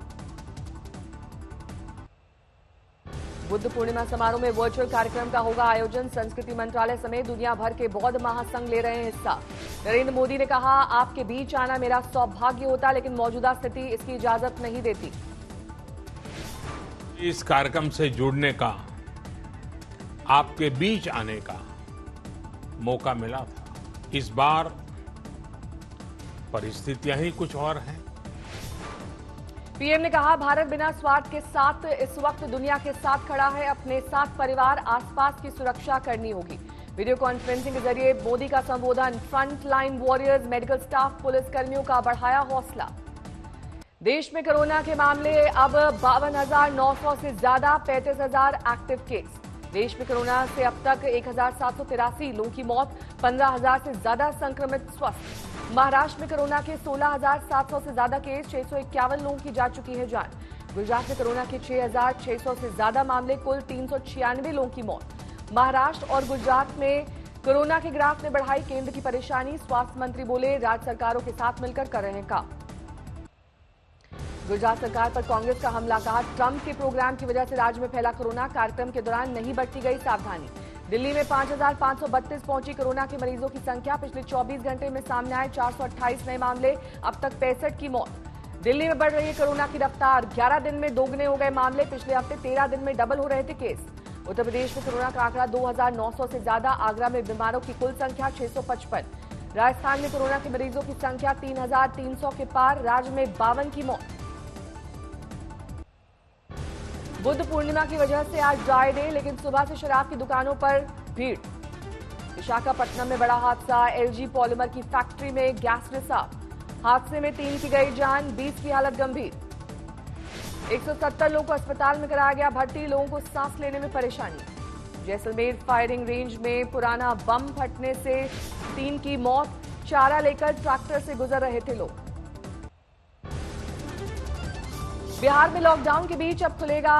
बुद्ध पूर्णिमा समारोह में वर्चुअल कार्यक्रम का होगा आयोजन। संस्कृति मंत्रालय समेत दुनिया भर के बौद्ध महासंघ ले रहे हैं हिस्सा। नरेंद्र मोदी ने कहा, आपके बीच आना मेरा सौभाग्य होता, लेकिन मौजूदा स्थिति इसकी इजाजत नहीं देती। इस कार्यक्रम से जुड़ने का, आपके बीच आने का मौका मिला था। इस बार परिस्थितियां ही कुछ और हैं। पीएम ने कहा, भारत बिना स्वार्थ के साथ इस वक्त दुनिया के साथ खड़ा है। अपने साथ परिवार, आसपास की सुरक्षा करनी होगी। वीडियो कॉन्फ्रेंसिंग के जरिए मोदी का संबोधन। Front line warriors, medical staff, police कर्मियों का बढ़ाया हौसला। देश में कोरोना के मामले अब 52,900 से ज्यादा, 35,000 एक्टिव केस। देश में कोरोना से अब तक 1,783 लोगों की मौत, 15,000 से ज्यादा संक्रमित स्वस्थ। महाराष्ट्र में कोरोना के 16,700 से ज्यादा केस, 651 लोगों की जा चुकी है जान। गुजरात में कोरोना के 6,600 से ज्यादा मामले, कुल 396 लोगों की मौत। महाराष्ट्र और गुजरात में कोरोना के ग्राफ ने बढ़ाई केंद्र की परेशानी। स्वास्थ्य मंत्री बोले, राज्य सरकारों के साथ मिलकर कर रहे हैं काम। गुजरात सरकार पर कांग्रेस का हमला। कहा, ट्रंप के प्रोग्राम की वजह से राज्य में फैला कोरोना, कार्यक्रम के दौरान नहीं बरती गई सावधानी। दिल्ली में 5,532 पहुंची कोरोना के मरीजों की संख्या। पिछले 24 घंटे में सामने आए 428 नए मामले, अब तक 65 की मौत। दिल्ली में बढ़ रही है कोरोना की रफ्तार, 11 दिन में दोगुने हो गए मामले। पिछले हफ्ते 13 दिन में डबल हो रहे थे केस। उत्तर प्रदेश में कोरोना का आंकड़ा 2,900 से ज्यादा। आगरा में बीमारों की कुल संख्या 655। राजस्थान में कोरोना के मरीजों की संख्या 3,300 के पार, राज्य में 52 की मौत। बुद्ध पूर्णिमा की वजह से आज ड्राई डे, लेकिन सुबह से शराब की दुकानों पर भीड़। विशाखापट्टनम में बड़ा हादसा, एलजी पॉलीमर की फैक्ट्री में गैस रिसाव। हादसे में 3 की गई जान, 20 की हालत गंभीर। 170 लोगों को अस्पताल में कराया गया भर्ती, लोगों को सांस लेने में परेशानी। जैसलमेर फायरिंग रेंज में पुराना बम फटने से 3 की मौत, चारा लेकर ट्रैक्टर से गुजर रहे थे लोग। बिहार में लॉकडाउन के बीच अब खुलेगा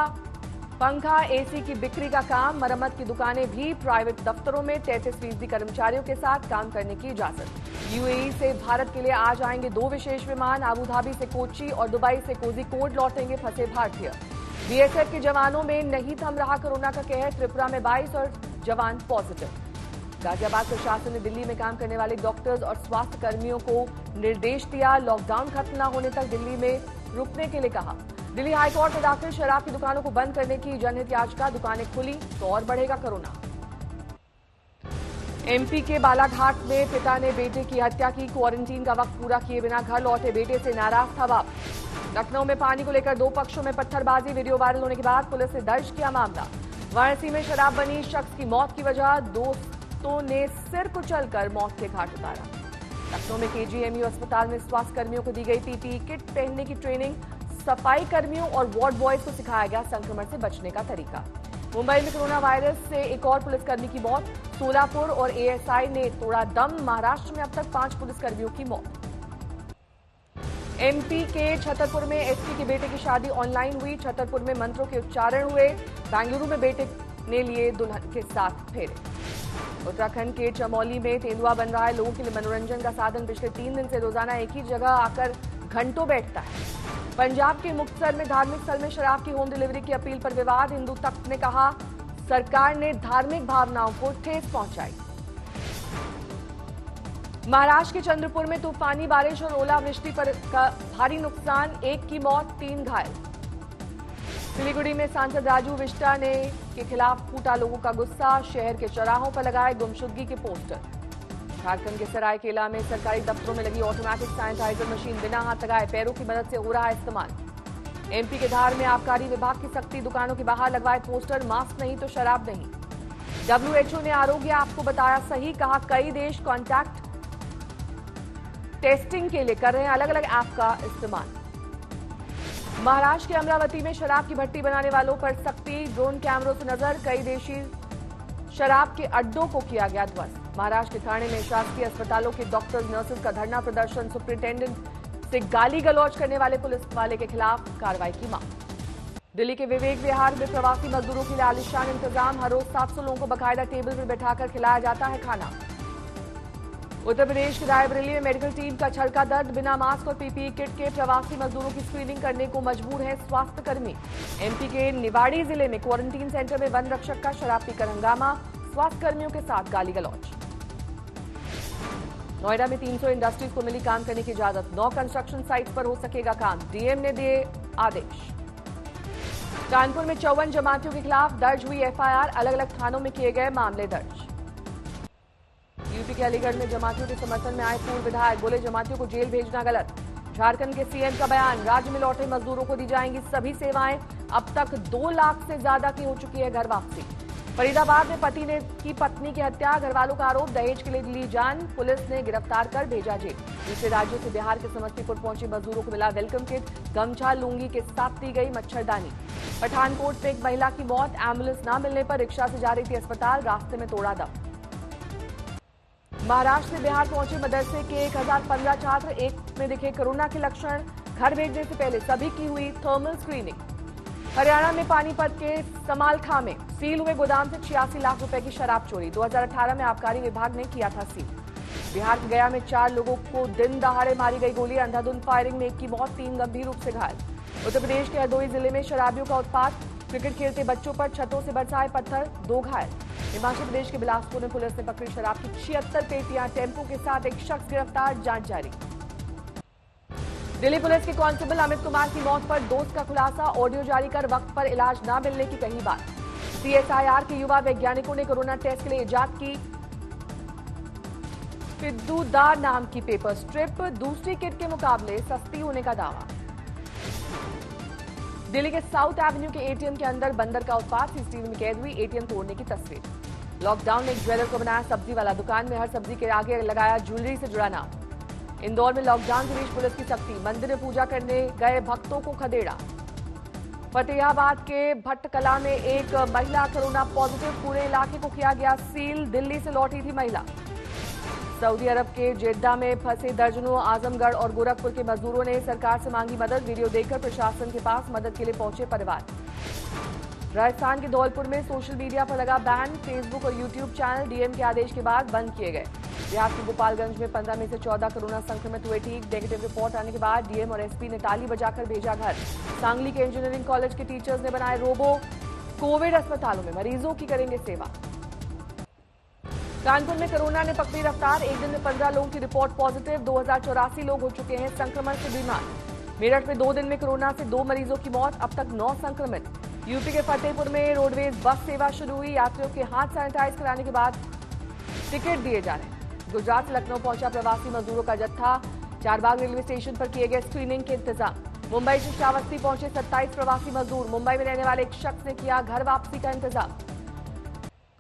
पंखा, एसी की बिक्री का काम। मरम्मत की दुकानें भी। प्राइवेट दफ्तरों में 33% कर्मचारियों के साथ काम करने की इजाजत। यूएई से भारत के लिए आज आएंगे 2 विशेष विमान। अबुधाबी से कोच्चि और दुबई से कोझिकोड लौटेंगे फंसे भारतीय। बीएसएफ के जवानों में नहीं थम रहा कोरोना का कहर, त्रिपुरा में 22 और जवान पॉजिटिव। गाजियाबाद प्रशासन ने दिल्ली में काम करने वाले डॉक्टर्स और स्वास्थ्य कर्मियों को निर्देश दिया, लॉकडाउन खत्म न होने तक दिल्ली में रुकने के लिए कहा। दिल्ली हाईकोर्ट में दाखिल शराब की दुकानों को बंद करने की जनहित याचिका। दुकानें खुली तो और बढ़ेगा कोरोना। एमपी के बालाघाट में पिता ने बेटे की हत्या की। क्वारंटीन का वक्त पूरा किए बिना घर लौटे बेटे से नाराज था बाप। लखनऊ में पानी को लेकर 2 पक्षों में पत्थरबाजी। वीडियो वायरल होने के बाद पुलिस ने दर्ज किया मामला। वाराणसी में शराब बनी शख्स की मौत की वजह, दोस्तों ने सिर कुचलकर मौत के घाट उतारा। लखनऊ में केजीएमयू अस्पताल में स्वास्थ्य कर्मियों को दी गई पीपीई किट पहनने की ट्रेनिंग। सफाई कर्मियों और वार्ड बॉयज को सिखाया गया संक्रमण से बचने का तरीका। मुंबई में कोरोना वायरस से एक और पुलिसकर्मी की मौत। सोलापुर और एएसआई ने तोड़ा दम। महाराष्ट्र में अब तक 5 पुलिसकर्मियों की मौत। एमपी के छतरपुर में एसपी के बेटे की शादी ऑनलाइन हुई। छतरपुर में मंत्रों के उच्चारण हुए। बेंगलुरु में बेटे ने लिए दुल्हन के साथ फेरे। उत्तराखंड के चमोली में तेंदुआ बन रहा है लोगों के लिए मनोरंजन का साधन। पिछले 3 दिन से रोजाना एक ही जगह आकर घंटों बैठता है। पंजाब के मुक्तसर में धार्मिक स्थल में शराब की होम डिलीवरी की अपील पर विवाद। हिंदू तख्त ने कहा, सरकार ने धार्मिक भावनाओं को ठेस पहुंचाई। महाराष्ट्र के चंद्रपुर में तूफानी बारिश और ओलावृष्टि पर भारी नुकसान, 1 की मौत, 3 घायल। सिलीगुड़ी में सांसद राजू विष्टा ने के खिलाफ फूटा लोगों का गुस्सा। शहर के चौराहों पर लगाए गुमशुदगी के पोस्टर। झारखंड के सरायकेला में सरकारी दफ्तरों में लगी ऑटोमेटिक सैनिटाइजर मशीन बिना हाथ लगाए पैरों की मदद से हो रहा है इस्तेमाल। एमपी के धार में आबकारी विभाग की सख्ती, दुकानों के बाहर लगवाए पोस्टर, मास्क नहीं तो शराब नहीं। WHO ने आरोग्य ऐप को बताया सही, कहा कई देश कॉन्टैक्ट टेस्टिंग के लिए कर रहे हैं अलग अलग ऐप का इस्तेमाल। महाराष्ट्र के अमरावती में शराब की भट्टी बनाने वालों पर सख्ती, ड्रोन कैमरों से नजर, कई देशी शराब के अड्डों को किया गया ध्वस्त। महाराष्ट्र के ठाणे में शासकीय अस्पतालों के डॉक्टर्स नर्सेज का धरना प्रदर्शन, सुप्रिंटेंडेंट से गाली गलौज करने वाले पुलिस वाले के खिलाफ कार्रवाई की मांग। दिल्ली के विवेक विहार में प्रवासी मजदूरों के लिए आलिशान इंतजाम, हर रोज 700 लोगों को बाकायदा टेबल पर बैठाकर खिलाया जाता है खाना। उत्तर प्रदेश के रायबरेली में मेडिकल टीम का छड़का दर्द, बिना मास्क और पीपीई किट के प्रवासी मजदूरों की स्क्रीनिंग करने को मजबूर है स्वास्थ्य कर्मी। एमपी के निवाड़ी जिले में क्वारंटीन सेंटर में वन रक्षक का शराब पीकर हंगामा, स्वास्थ्य कर्मियों के साथ गाली गलौज। नोएडा में 300 इंडस्ट्रीज को मिली काम करने की इजाजत, 9 कंस्ट्रक्शन साइट्स पर हो सकेगा काम, डीएम ने दिए आदेश। कानपुर में 54 जमातियों के खिलाफ दर्ज हुई एफआईआर, अलग अलग थानों में किए गए मामले दर्ज। यूपी के अलीगढ़ में जमातियों के समर्थन में आए पूर्व विधायक, बोले जमातियों को जेल भेजना गलत। झारखंड के सीएम का बयान, राज्य में लौटे मजदूरों को दी जाएंगी सभी सेवाएं, अब तक 2 लाख से ज्यादा की हो चुकी है घर वापसी। फरीदाबाद में पति ने की पत्नी की हत्या, घरवालों का आरोप दहेज के लिए ली जान, पुलिस ने गिरफ्तार कर भेजा जेल। दूसरे राज्यों से बिहार के समस्तीपुर पहुंचे मजदूरों को मिला वेलकम किट, गमछा लुंगी के साथ दी गई मच्छरदानी। पठानकोट में एक महिला की मौत, एम्बुलेंस न मिलने पर रिक्शा से जा रही थी अस्पताल, रास्ते में तोड़ा दम। महाराष्ट्र से बिहार पहुंचे मदरसे के 1015 छात्र, एक में दिखे कोरोना के लक्षण, घर भेजने से पहले सभी की हुई थर्मल स्क्रीनिंग। हरियाणा में पानीपत के समालखा में सील हुए गोदाम से 86 लाख रुपए की शराब चोरी, 2018 में आबकारी विभाग ने किया था सील। बिहार के गया में 4 लोगों को दिन दहाड़े मारी गई गोली, अंधाधुंध फायरिंग में 1 की मौत, 3 गंभीर रूप से घायल। उत्तर प्रदेश के हरदोई जिले में शराबियों का उत्पात, क्रिकेट खेलते बच्चों पर छतों से बरसाए पत्थर, 2 घायल। हिमाचल प्रदेश के बिलासपुर में पुलिस ने पकड़ी शराब की 76 पेटियां, टेम्पो के साथ एक शख्स गिरफ्तार, जांच जारी। दिल्ली पुलिस के कांस्टेबल अमित कुमार की मौत पर दोस्त का खुलासा, ऑडियो जारी कर वक्त पर इलाज न मिलने की कही बात। सीएसआईआर के युवा वैज्ञानिकों ने कोरोना टेस्ट के लिए इजाद की फिद्दूदार नाम की पेपर स्ट्रिप, दूसरी किट के मुकाबले सस्ती होने का दावा। दिल्ली के साउथ एवेन्यू के एटीएम के अंदर बंदर का उत्पात, सीसीटीवी में कैद हुई एटीएम तोड़ने की तस्वीर। लॉकडाउन में एक ज्वेलर को बनाया सब्जी वाला, दुकान में हर सब्जी के आगे लगाया ज्वेलरी से जुड़ा नाम। इंदौर में लॉकडाउन के बीच पुलिस की सख्ती, मंदिर में पूजा करने गए भक्तों को खदेड़ा। फतेहाबाद के भट्टकला में एक महिला कोरोना पॉजिटिव, पूरे इलाके को किया गया सील, दिल्ली से लौटी थी महिला। सऊदी अरब के जेद्दा में फंसे दर्जनों आजमगढ़ और गोरखपुर के मजदूरों ने सरकार से मांगी मदद, वीडियो देखकर प्रशासन के पास मदद के लिए पहुंचे परिवार। राजस्थान के धौलपुर में सोशल मीडिया पर लगा बैन, फेसबुक और यूट्यूब चैनल डीएम के आदेश के बाद बंद किए गए। बिहार के गोपालगंज में 15 में से 14 कोरोना संक्रमित हुए ठीक, नेगेटिव रिपोर्ट आने के बाद डीएम और एसपी ने ताली बजाकर भेजा घर। सांगली के इंजीनियरिंग कॉलेज के टीचर्स ने बनाए रोबो, कोविड अस्पतालों में मरीजों की करेंगे सेवा। कानपुर में कोरोना ने पकड़ी रफ्तार, एक दिन में 15 लोगों की रिपोर्ट पॉजिटिव, 2084 लोग हो चुके हैं संक्रमण से बीमार। मेरठ में 2 दिन में कोरोना से 2 मरीजों की मौत, अब तक 9 संक्रमित। यूपी के फतेहपुर में रोडवेज बस सेवा शुरू हुई, यात्रियों के हाथ सैनिटाइज कराने के बाद टिकट दिए जा रहे हैं। गुजरात से लखनऊ पहुंचा प्रवासी मजदूरों का जत्था, चारबाग रेलवे स्टेशन पर किए गए स्क्रीनिंग के इंतजाम। मुंबई से श्रावस्ती पहुंचे 27 प्रवासी मजदूर, मुंबई में रहने वाले एक शख्स ने किया घर वापसी का इंतजाम।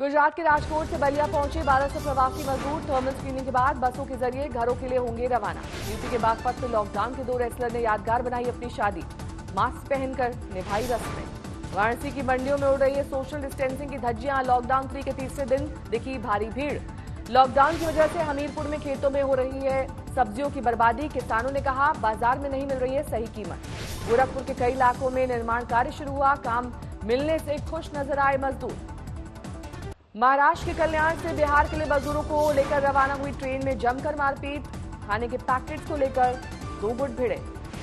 गुजरात के राजकोट से बलिया पहुंचे 1200 प्रवासी मजदूर, थर्मल स्क्रीनिंग के बाद बसों के जरिए घरों के लिए होंगे रवाना। यूपी के बागपत में लॉकडाउन के 2 रेसलर ने यादगार बनाई अपनी शादी, मास्क पहनकर निभाई रस्में। वाराणसी की मंडियों में उड़ रही है सोशल डिस्टेंसिंग की धज्जियां, लॉकडाउन 3 के तीसरे दिन दिखी भारी भीड़। लॉकडाउन की वजह से हमीरपुर में खेतों में हो रही है सब्जियों की बर्बादी, किसानों ने कहा बाजार में नहीं मिल रही है सही कीमत। गोरखपुर के कई इलाकों में निर्माण कार्य शुरू हुआ, काम मिलने से खुश नजर आए मजदूर। महाराष्ट्र के कल्याण से बिहार के लिए मजदूरों को लेकर रवाना हुई ट्रेन में जमकर मारपीट, खाने के पैकेट्स को लेकर 2 गुट भिड़े।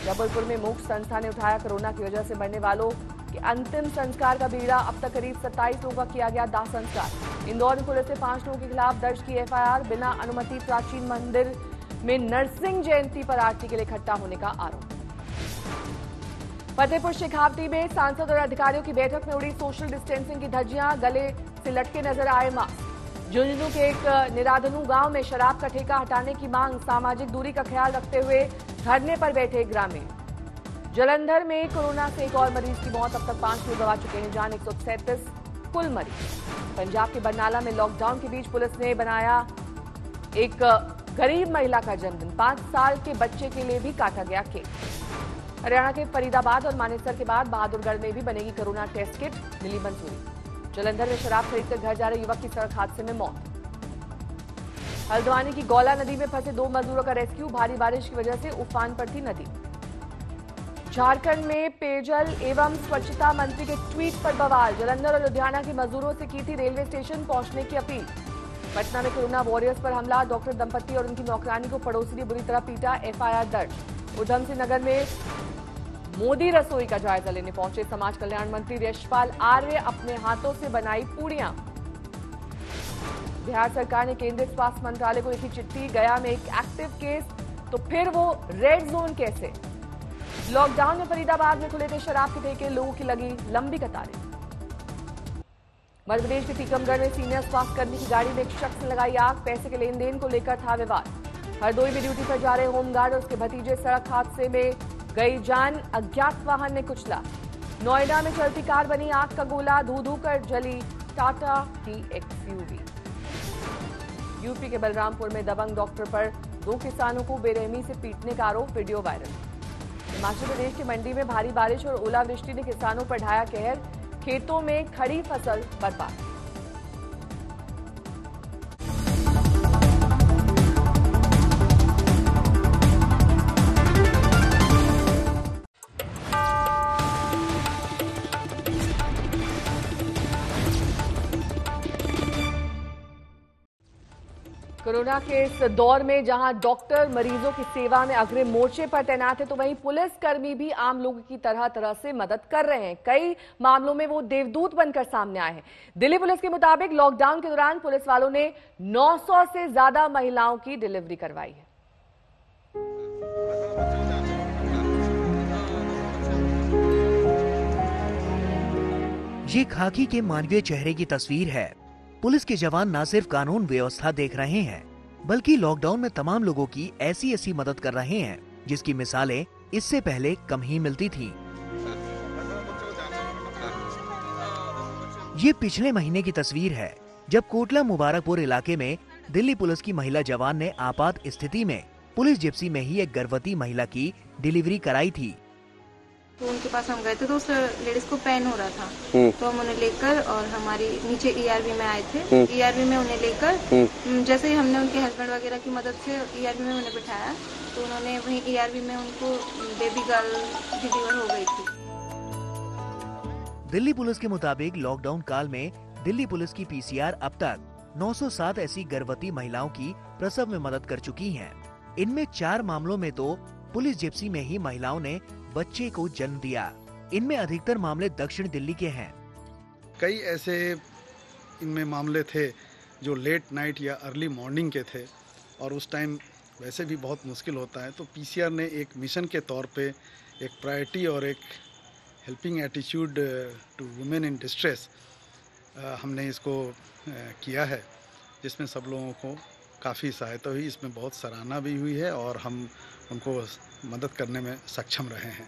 जबलपुर में मोक्ष संस्था ने उठाया कोरोना की वजह से मरने वालों के अंतिम संस्कार का बीड़ा, अब तक करीब 27 लोगों का किया गया दाह संस्कार। इंदौर में पुलिस ने 5 लोगों के खिलाफ दर्ज की एफआईआर, बिना अनुमति प्राचीन मंदिर में नरसिंह जयंती पर आरती के लिए इकट्ठा होने का आरोप। फतेहपुर शेखावटी में सांसद और अधिकारियों की बैठक में उड़ी सोशल डिस्टेंसिंग की धज्जियां, गले से लटके नजर आए मास्क। झुंझुनू के एक निराधनु गांव में शराब का ठेका हटाने की मांग, सामाजिक दूरी का ख्याल रखते हुए धरने पर बैठे ग्रामीण। जालंधर में कोरोना से एक और मरीज की मौत, अब तक 5 लोग गंवा चुके हैं जान, 137 कुल मरीज। पंजाब के बरनाला में लॉकडाउन के बीच पुलिस ने बनाया एक गरीब महिला का जन्मदिन, 5 साल के बच्चे के लिए भी काटा गया केक। हरियाणा के फरीदाबाद और मानेसर के बाद बहादुरगढ़ में भी बनेगी कोरोना टेस्ट किट, मिली मंजूरी। जालंधर में शराब खरीदकर घर जा रहे युवक की सड़क हादसे में मौत। हल्द्वानी की गौला नदी में फंसे 2 मजदूरों का रेस्क्यू, भारी बारिश की वजह से उफान पर थी नदी। झारखंड में पेयजल एवं स्वच्छता मंत्री के ट्वीट पर बवाल, जालंधर और लुधियाना के मजदूरों से की थी रेलवे स्टेशन पहुंचने की अपील। पटना में कोरोना वॉरियर्स पर हमला, डॉक्टर दंपति और उनकी नौकरानी को पड़ोसी ने बुरी तरह पीटा, एफआईआर दर्ज। उधम सिंह नगर में मोदी रसोई का जायजा लेने पहुंचे समाज कल्याण मंत्री यशपाल आर्य, अपने हाथों से बनाई पूड़ियां। बिहार सरकार ने केंद्रीय स्वास्थ्य मंत्रालय को लिखी चिट्ठी, गया में एक एक्टिव केस तो फिर वो रेड जोन कैसे। लॉकडाउन में फरीदाबाद में खुले थे शराब के ठेके, लोगों की लगी लंबी कतारें। मध्य प्रदेश के टीकमगढ़ में सीनियर स्वास्थ्यकर्मी की गाड़ी में एक शख्स ने लगाई आग, पैसे के लेन देन को लेकर था विवाद। हरदोई में ड्यूटी पर जा रहे होमगार्ड और उसके भतीजे सड़क हादसे में गई जान, अज्ञात वाहन ने कुचला। नोएडा में चलती कार बनी आग का गोला, धू धू कर जली टाटा की एक्सयूवी। यूपी के बलरामपुर में दबंग डॉक्टर पर 2 किसानों को बेरहमी से पीटने का आरोप, वीडियो वायरल। हिमाचल प्रदेश की मंडी में भारी बारिश और ओलावृष्टि ने किसानों पर ढाया कहर, खेतों में खड़ी फसल बर्बाद। कोरोना के इस दौर में जहां डॉक्टर मरीजों की सेवा में अग्रिम मोर्चे पर तैनात है, तो वहीं पुलिसकर्मी भी आम लोगों की तरह तरह से मदद कर रहे हैं। कई मामलों में वो देवदूत बनकर सामने आए हैं। दिल्ली पुलिस के मुताबिक लॉकडाउन के दौरान पुलिस वालों ने 900 से ज्यादा महिलाओं की डिलीवरी करवाई है। ये खाकी के मानवीय चेहरे की तस्वीर है। पुलिस के जवान न सिर्फ कानून व्यवस्था देख रहे हैं, बल्कि लॉकडाउन में तमाम लोगों की ऐसी मदद कर रहे हैं जिसकी मिसालें इससे पहले कम ही मिलती थीं। ये पिछले महीने की तस्वीर है जब कोटला मुबारकपुर इलाके में दिल्ली पुलिस की महिला जवान ने आपात स्थिति में पुलिस जिप्सी में ही एक गर्भवती महिला की डिलीवरी कराई थी। तो उनके पास हम गए थे तो उस लेडीज को पेन हो रहा था, तो हम उन्हें लेकर और हमारी नीचे ईआरबी में आए थे। ईआरबी में उन्हें लेकर जैसे ही हमने उनके हस्बैंड वगैरह की मदद से ईआरबी में उन्हें बिठाया, तो उन्होंने वहीं ईआरबी में उनको बेबी गर्ल डिलीवर हो गई थी। दिल्ली पुलिस के मुताबिक लॉकडाउन काल में दिल्ली पुलिस की पीसीआर अब तक 907 ऐसी गर्भवती महिलाओं की प्रसव में मदद कर चुकी है। इनमें 4 मामलों में तो पुलिस जिप्सी में ही महिलाओं ने बच्चे को जन्म दिया। इनमें अधिकतर मामले दक्षिण दिल्ली के हैं। कई ऐसे इनमें मामले थे जो लेट नाइट या अर्ली मॉर्निंग के थे और उस टाइम वैसे भी बहुत मुश्किल होता है, तो पीसीआर ने एक मिशन के तौर पे एक प्रायोरिटी और एक helping attitude to women in distress हमने इसको किया है, जिसमें सब लोगों को काफ़ी सहायता हुई। इसमें बहुत सराहना भी हुई है और हम उनको मदद करने में सक्षम रहे हैं।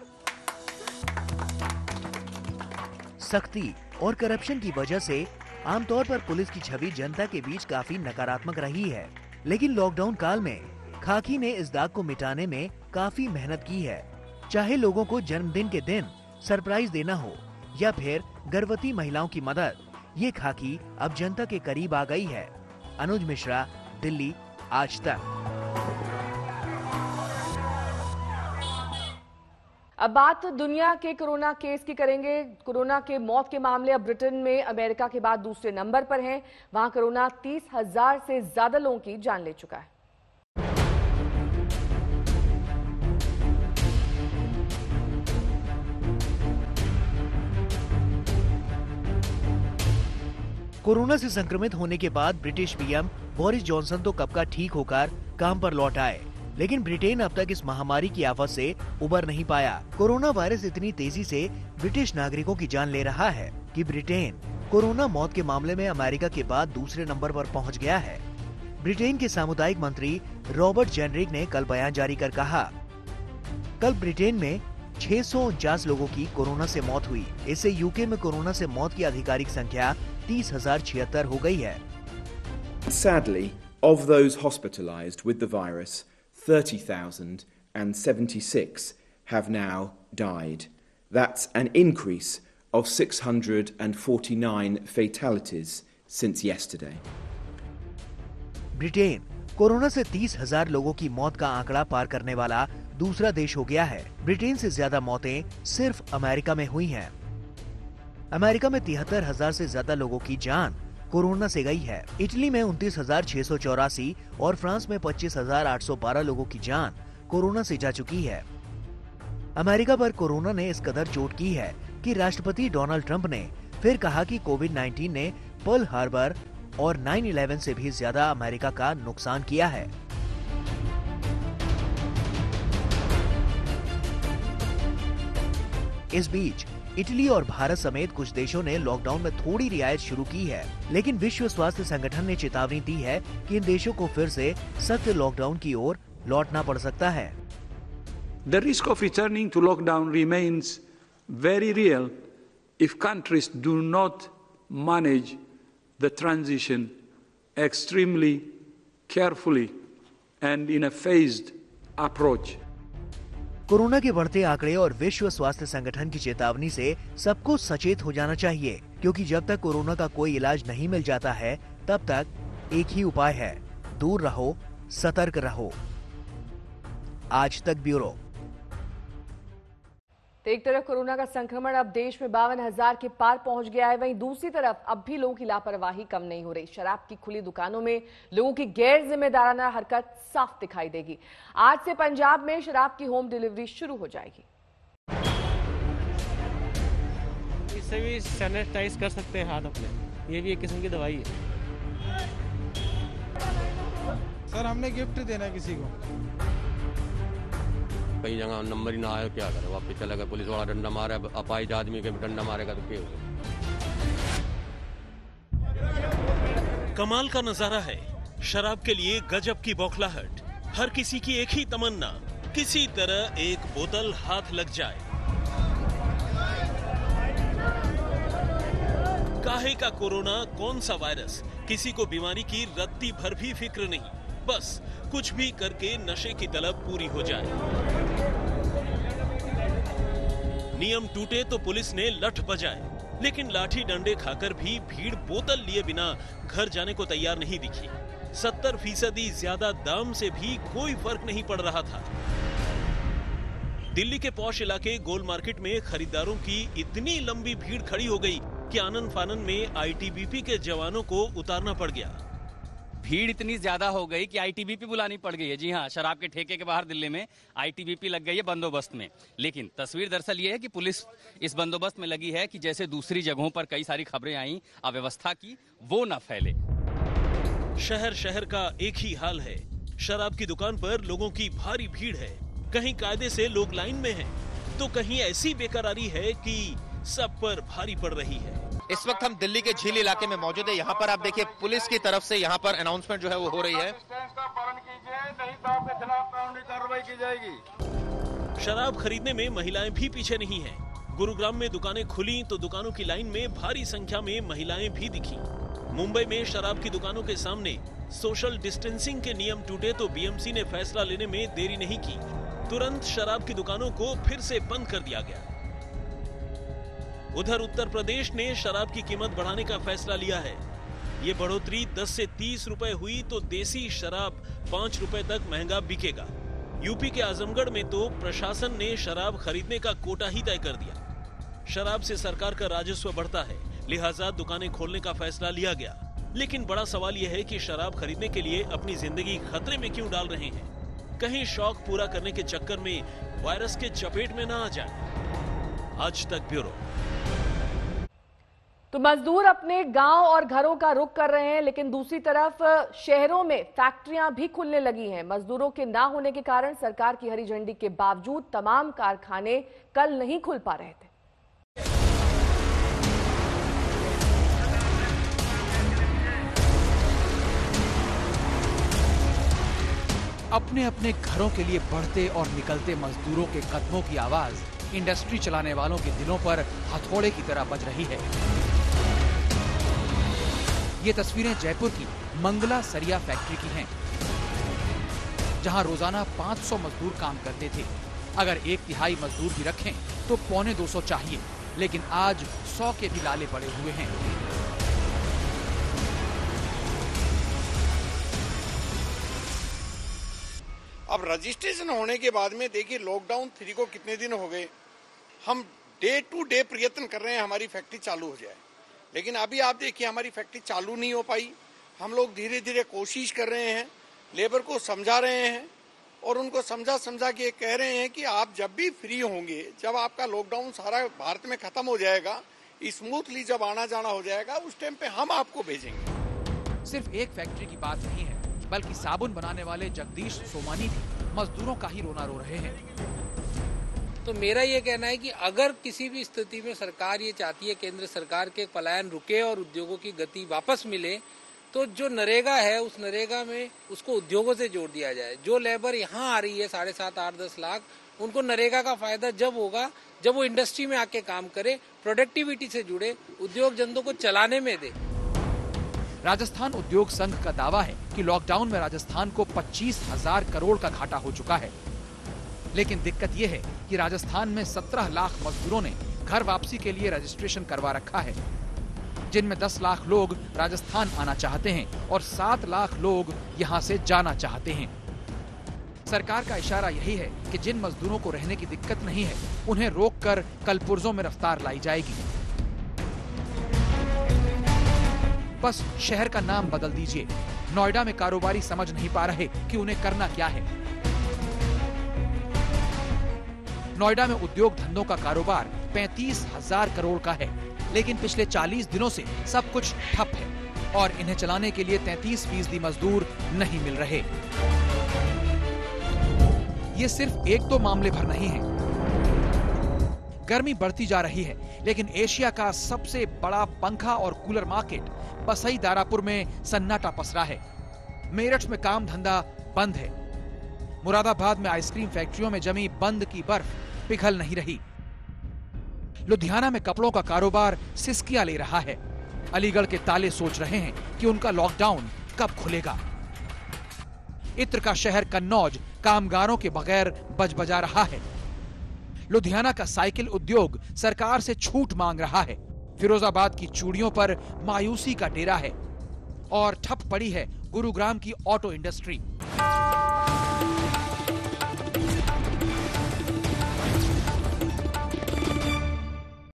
सख्ती और करप्शन की वजह से आमतौर पर पुलिस की छवि जनता के बीच काफी नकारात्मक रही है, लेकिन लॉकडाउन काल में खाकी ने इस दाग को मिटाने में काफी मेहनत की है। चाहे लोगों को जन्मदिन के दिन सरप्राइज देना हो या फिर गर्भवती महिलाओं की मदद, ये खाकी अब जनता के करीब आ गई है। अनुज मिश्रा, दिल्ली, आज तक। अब बात दुनिया के कोरोना केस की करेंगे। कोरोना के मौत के मामले अब ब्रिटेन में अमेरिका के बाद दूसरे नंबर पर हैं। वहां कोरोना 30,000 से ज्यादा लोगों की जान ले चुका है। कोरोना से संक्रमित होने के बाद ब्रिटिश पीएम बोरिस जॉनसन तो कब का ठीक होकर काम पर लौट आए, लेकिन ब्रिटेन अब तक इस महामारी की आफत से उबर नहीं पाया। कोरोना वायरस इतनी तेजी से ब्रिटिश नागरिकों की जान ले रहा है कि ब्रिटेन कोरोना मौत के मामले में अमेरिका के बाद दूसरे नंबर पर पहुंच गया है। ब्रिटेन के सामुदायिक मंत्री रॉबर्ट जेनरिक ने कल बयान जारी कर कहा, कल ब्रिटेन में 649 लोगों की कोरोना से मौत हुई। इससे यूके में कोरोना से मौत की आधिकारिक संख्या 30,076 हो गई है। Sadly, of those hospitalized with the virus, 30,076 have now died. That's an increase of 649 fatalities since yesterday. Britain corona से 30,000 लोगों की मौत का आंकड़ा पार करने वाला दूसरा देश हो गया है। ब्रिटेन से ज्यादा मौतें सिर्फ अमेरिका में हुई हैं। अमेरिका में 73,000 से ज्यादा लोगों की जान कोरोना से गई है। इटली में 29,684 और फ्रांस में 25,812 लोगों की जान कोरोना से जा चुकी है। अमेरिका पर कोरोना ने इस कदर चोट की है कि राष्ट्रपति डोनाल्ड ट्रंप ने फिर कहा कि कोविड-19 ने पर्ल हार्बर और 9/11 से भी ज्यादा अमेरिका का नुकसान किया है। इस बीच इटली और भारत समेत कुछ देशों ने लॉकडाउन में थोड़ी रियायत शुरू की है, लेकिन विश्व स्वास्थ्य संगठन ने चेतावनी दी है कि इन देशों को फिर से सख्त लॉकडाउन की ओर लौटना पड़ सकता है। The risk of returning to lockdown remains very real if countries do not manage the transition extremely carefully and in a phased approach. Corona के बढ़ते आंकड़े और विश्व स्वास्थ्य संगठन की चेतावनी से सबको सचेत हो जाना चाहिए, क्योंकि जब तक कोरोना का कोई इलाज नहीं मिल जाता है तब तक एक ही उपाय है, दूर रहो, सतर्क रहो। आज तक ब्यूरो। एक तरफ कोरोना का संक्रमण अब देश में 52,000 के पार पहुंच गया है, वहीं दूसरी तरफ अब भी लोगों की लापरवाही कम नहीं हो रही। शराब की खुली दुकानों में लोगों की गैर जिम्मेदाराना हरकत साफ दिखाई देगी। आज से पंजाब में शराब की होम डिलीवरी शुरू हो जाएगी। इससे भी सैनिटाइज कर सकते हैं हाथ अपने, ये भी एक किस्म की दवाई है। सर हमने गिफ्ट देना किसी को, कई जगह नंबर ही ना आया, क्या करे, वापस चला गया, पुलिस वाला डंडा मारा, अपाहिज आदमी के डंडा मारेगा तो क्या होगा। कमाल का नजारा है, शराब के लिए गजब की बौखलाहट, हर किसी की एक ही तमन्ना, किसी तरह एक बोतल हाथ लग जाए। काहे का कोरोना, कौन सा वायरस, किसी को बीमारी की रत्ती भर भी फिक्र नहीं, बस कुछ भी करके नशे की तलब पूरी हो जाए। नियम टूटे तो पुलिस ने लठ बजाए, लेकिन लाठी डंडे खाकर भी भीड़ बोतल लिए बिना घर जाने को तैयार नहीं दिखी। 70% ज्यादा दाम से भी कोई फर्क नहीं पड़ रहा था। दिल्ली के पॉश इलाके गोल मार्केट में खरीदारों की इतनी लंबी भीड़ खड़ी हो गई कि आनन फानन में आईटीबीपी के जवानों को उतारना पड़ गया। भीड़ इतनी ज्यादा हो गई कि आईटीबीपी बुलानी पड़ गई है। जी हाँ, शराब के ठेके के बाहर दिल्ली में आईटीबीपी लग गई है बंदोबस्त में। लेकिन तस्वीर दरअसल ये है कि पुलिस इस बंदोबस्त में लगी है कि जैसे दूसरी जगहों पर कई सारी खबरें आई अव्यवस्था की, वो न फैले। शहर शहर का एक ही हाल है, शराब की दुकान पर लोगों की भारी भीड़ है। कहीं कायदे से लोग लाइन में हैं, तो कहीं ऐसी बेकरारी है कि सब पर भारी पड़ रही है। इस वक्त हम दिल्ली के झील इलाके में मौजूद है। यहाँ पर आप देखिए पुलिस की तरफ से यहाँ पर अनाउंसमेंट जो है वो हो रही है। शराब खरीदने में महिलाएं भी पीछे नहीं हैं। गुरुग्राम में दुकानें खुली तो दुकानों की लाइन में भारी संख्या में महिलाएं भी दिखीं। मुंबई में शराब की दुकानों के सामने सोशल डिस्टेंसिंग के नियम टूटे तो बीएमसी ने फैसला लेने में देरी नहीं की, तुरंत शराब की दुकानों को फिर से बंद कर दिया गया। उधर उत्तर प्रदेश ने शराब की कीमत बढ़ाने का फैसला लिया है। ये बढ़ोतरी 10 से 30 रुपए हुई तो देसी शराब 5 रुपए तक महंगा बिकेगा। यूपी के आजमगढ़ में तो प्रशासन ने शराब खरीदने का कोटा ही तय कर दिया। शराब से सरकार का राजस्व बढ़ता है, लिहाजा दुकानें खोलने का फैसला लिया गया। लेकिन बड़ा सवाल यह है कि शराब खरीदने के लिए अपनी जिंदगी खतरे में क्यों डाल रहे हैं? कहीं शौक पूरा करने के चक्कर में वायरस के चपेट में न आ जाए। आज तक ब्यूरो। तो मजदूर अपने गांव और घरों का रुख कर रहे हैं, लेकिन दूसरी तरफ शहरों में फैक्ट्रियां भी खुलने लगी हैं। मजदूरों के ना होने के कारण सरकार की हरी झंडी के बावजूद तमाम कारखाने कल नहीं खुल पा रहे थे। अपने अपने घरों के लिए बढ़ते और निकलते मजदूरों के कदमों की आवाज इंडस्ट्री चलाने वालों के दिलों पर हथौड़े की तरह बज रही है। ये तस्वीरें जयपुर की मंगला सरिया फैक्ट्री की हैं, जहां रोजाना 500 मजदूर काम करते थे। अगर 1/3 मजदूर भी रखें तो 250 चाहिए, लेकिन आज 100 के भी लाले पड़े हुए हैं। अब रजिस्ट्रेशन होने के बाद में देखिए लॉकडाउन 3 को कितने दिन हो गए, हम डे टू डे प्रयत्न कर रहे हैं हमारी फैक्ट्री चालू हो जाए, लेकिन अभी आप देखिए हमारी फैक्ट्री चालू नहीं हो पाई। हम लोग धीरे धीरे कोशिश कर रहे हैं, लेबर को समझा रहे हैं और उनको समझा के कह रहे हैं कि आप जब भी फ्री होंगे, जब आपका लॉकडाउन सारा भारत में खत्म हो जाएगा, स्मूथली जब आना जाना हो जाएगा, उस टाइम पे हम आपको भेजेंगे। सिर्फ एक फैक्ट्री की बात नहीं है, बल्कि साबुन बनाने वाले जगदीश सोमानी भी मजदूरों का ही रोना रो रहे हैं। तो मेरा ये कहना है कि अगर किसी भी स्थिति में सरकार ये चाहती है केंद्र सरकार के पलायन रुके और उद्योगों की गति वापस मिले, तो जो नरेगा है उस नरेगा में उसको उद्योगों से जोड़ दिया जाए। जो लेबर यहाँ आ रही है 7.5, 8, 10 लाख, उनको नरेगा का फायदा जब होगा जब वो इंडस्ट्री में आके काम करे, प्रोडक्टिविटी से जुड़े, उद्योग धंधों को चलाने में दे। राजस्थान उद्योग संघ का दावा है कि लॉकडाउन में राजस्थान को 25,000 करोड़ का घाटा हो चुका है। लेकिन दिक्कत यह है कि राजस्थान में 17 लाख मजदूरों ने घर वापसी के लिए रजिस्ट्रेशन करवा रखा है, जिनमें 10 लाख लोग राजस्थान आना चाहते हैं और 7 लाख लोग यहां से जाना चाहते हैं। सरकार का इशारा यही है कि जिन मजदूरों को रहने की दिक्कत नहीं है, उन्हें रोककर कल पुर्जों में रफ्तार लाई जाएगी। बस शहर का नाम बदल दीजिए। नोएडा में कारोबारी समझ नहीं पा रहे कि उन्हें करना क्या है। नोएडा में उद्योग धंधों का कारोबार 35,000 करोड़ का है, लेकिन पिछले 40 दिनों से सब कुछ ठप है और इन्हें चलाने के लिए 33% मजदूर नहीं मिल रहे। ये सिर्फ एक दो मामले भर नहीं है। गर्मी बढ़ती जा रही है, लेकिन एशिया का सबसे बड़ा पंखा और कूलर मार्केट बसई दारापुर में सन्नाटा पसरा है। मेरठ में काम धंधा बंद है। मुरादाबाद में आइसक्रीम फैक्ट्रियों में जमी बंद की बर्फ पिघल नहीं रही। लुधियाना में कपड़ों का कारोबार सिसकियां ले रहा है। अलीगढ़ के ताले सोच रहे हैं कि उनका लॉकडाउन कब खुलेगा। इत्र का शहर कन्नौज कामगारों के बगैर बजबजा रहा है। लुधियाना का साइकिल उद्योग सरकार से छूट मांग रहा है। फिरोजाबाद की चूड़ियों पर मायूसी का डेरा है और ठप पड़ी है गुरुग्राम की ऑटो इंडस्ट्री।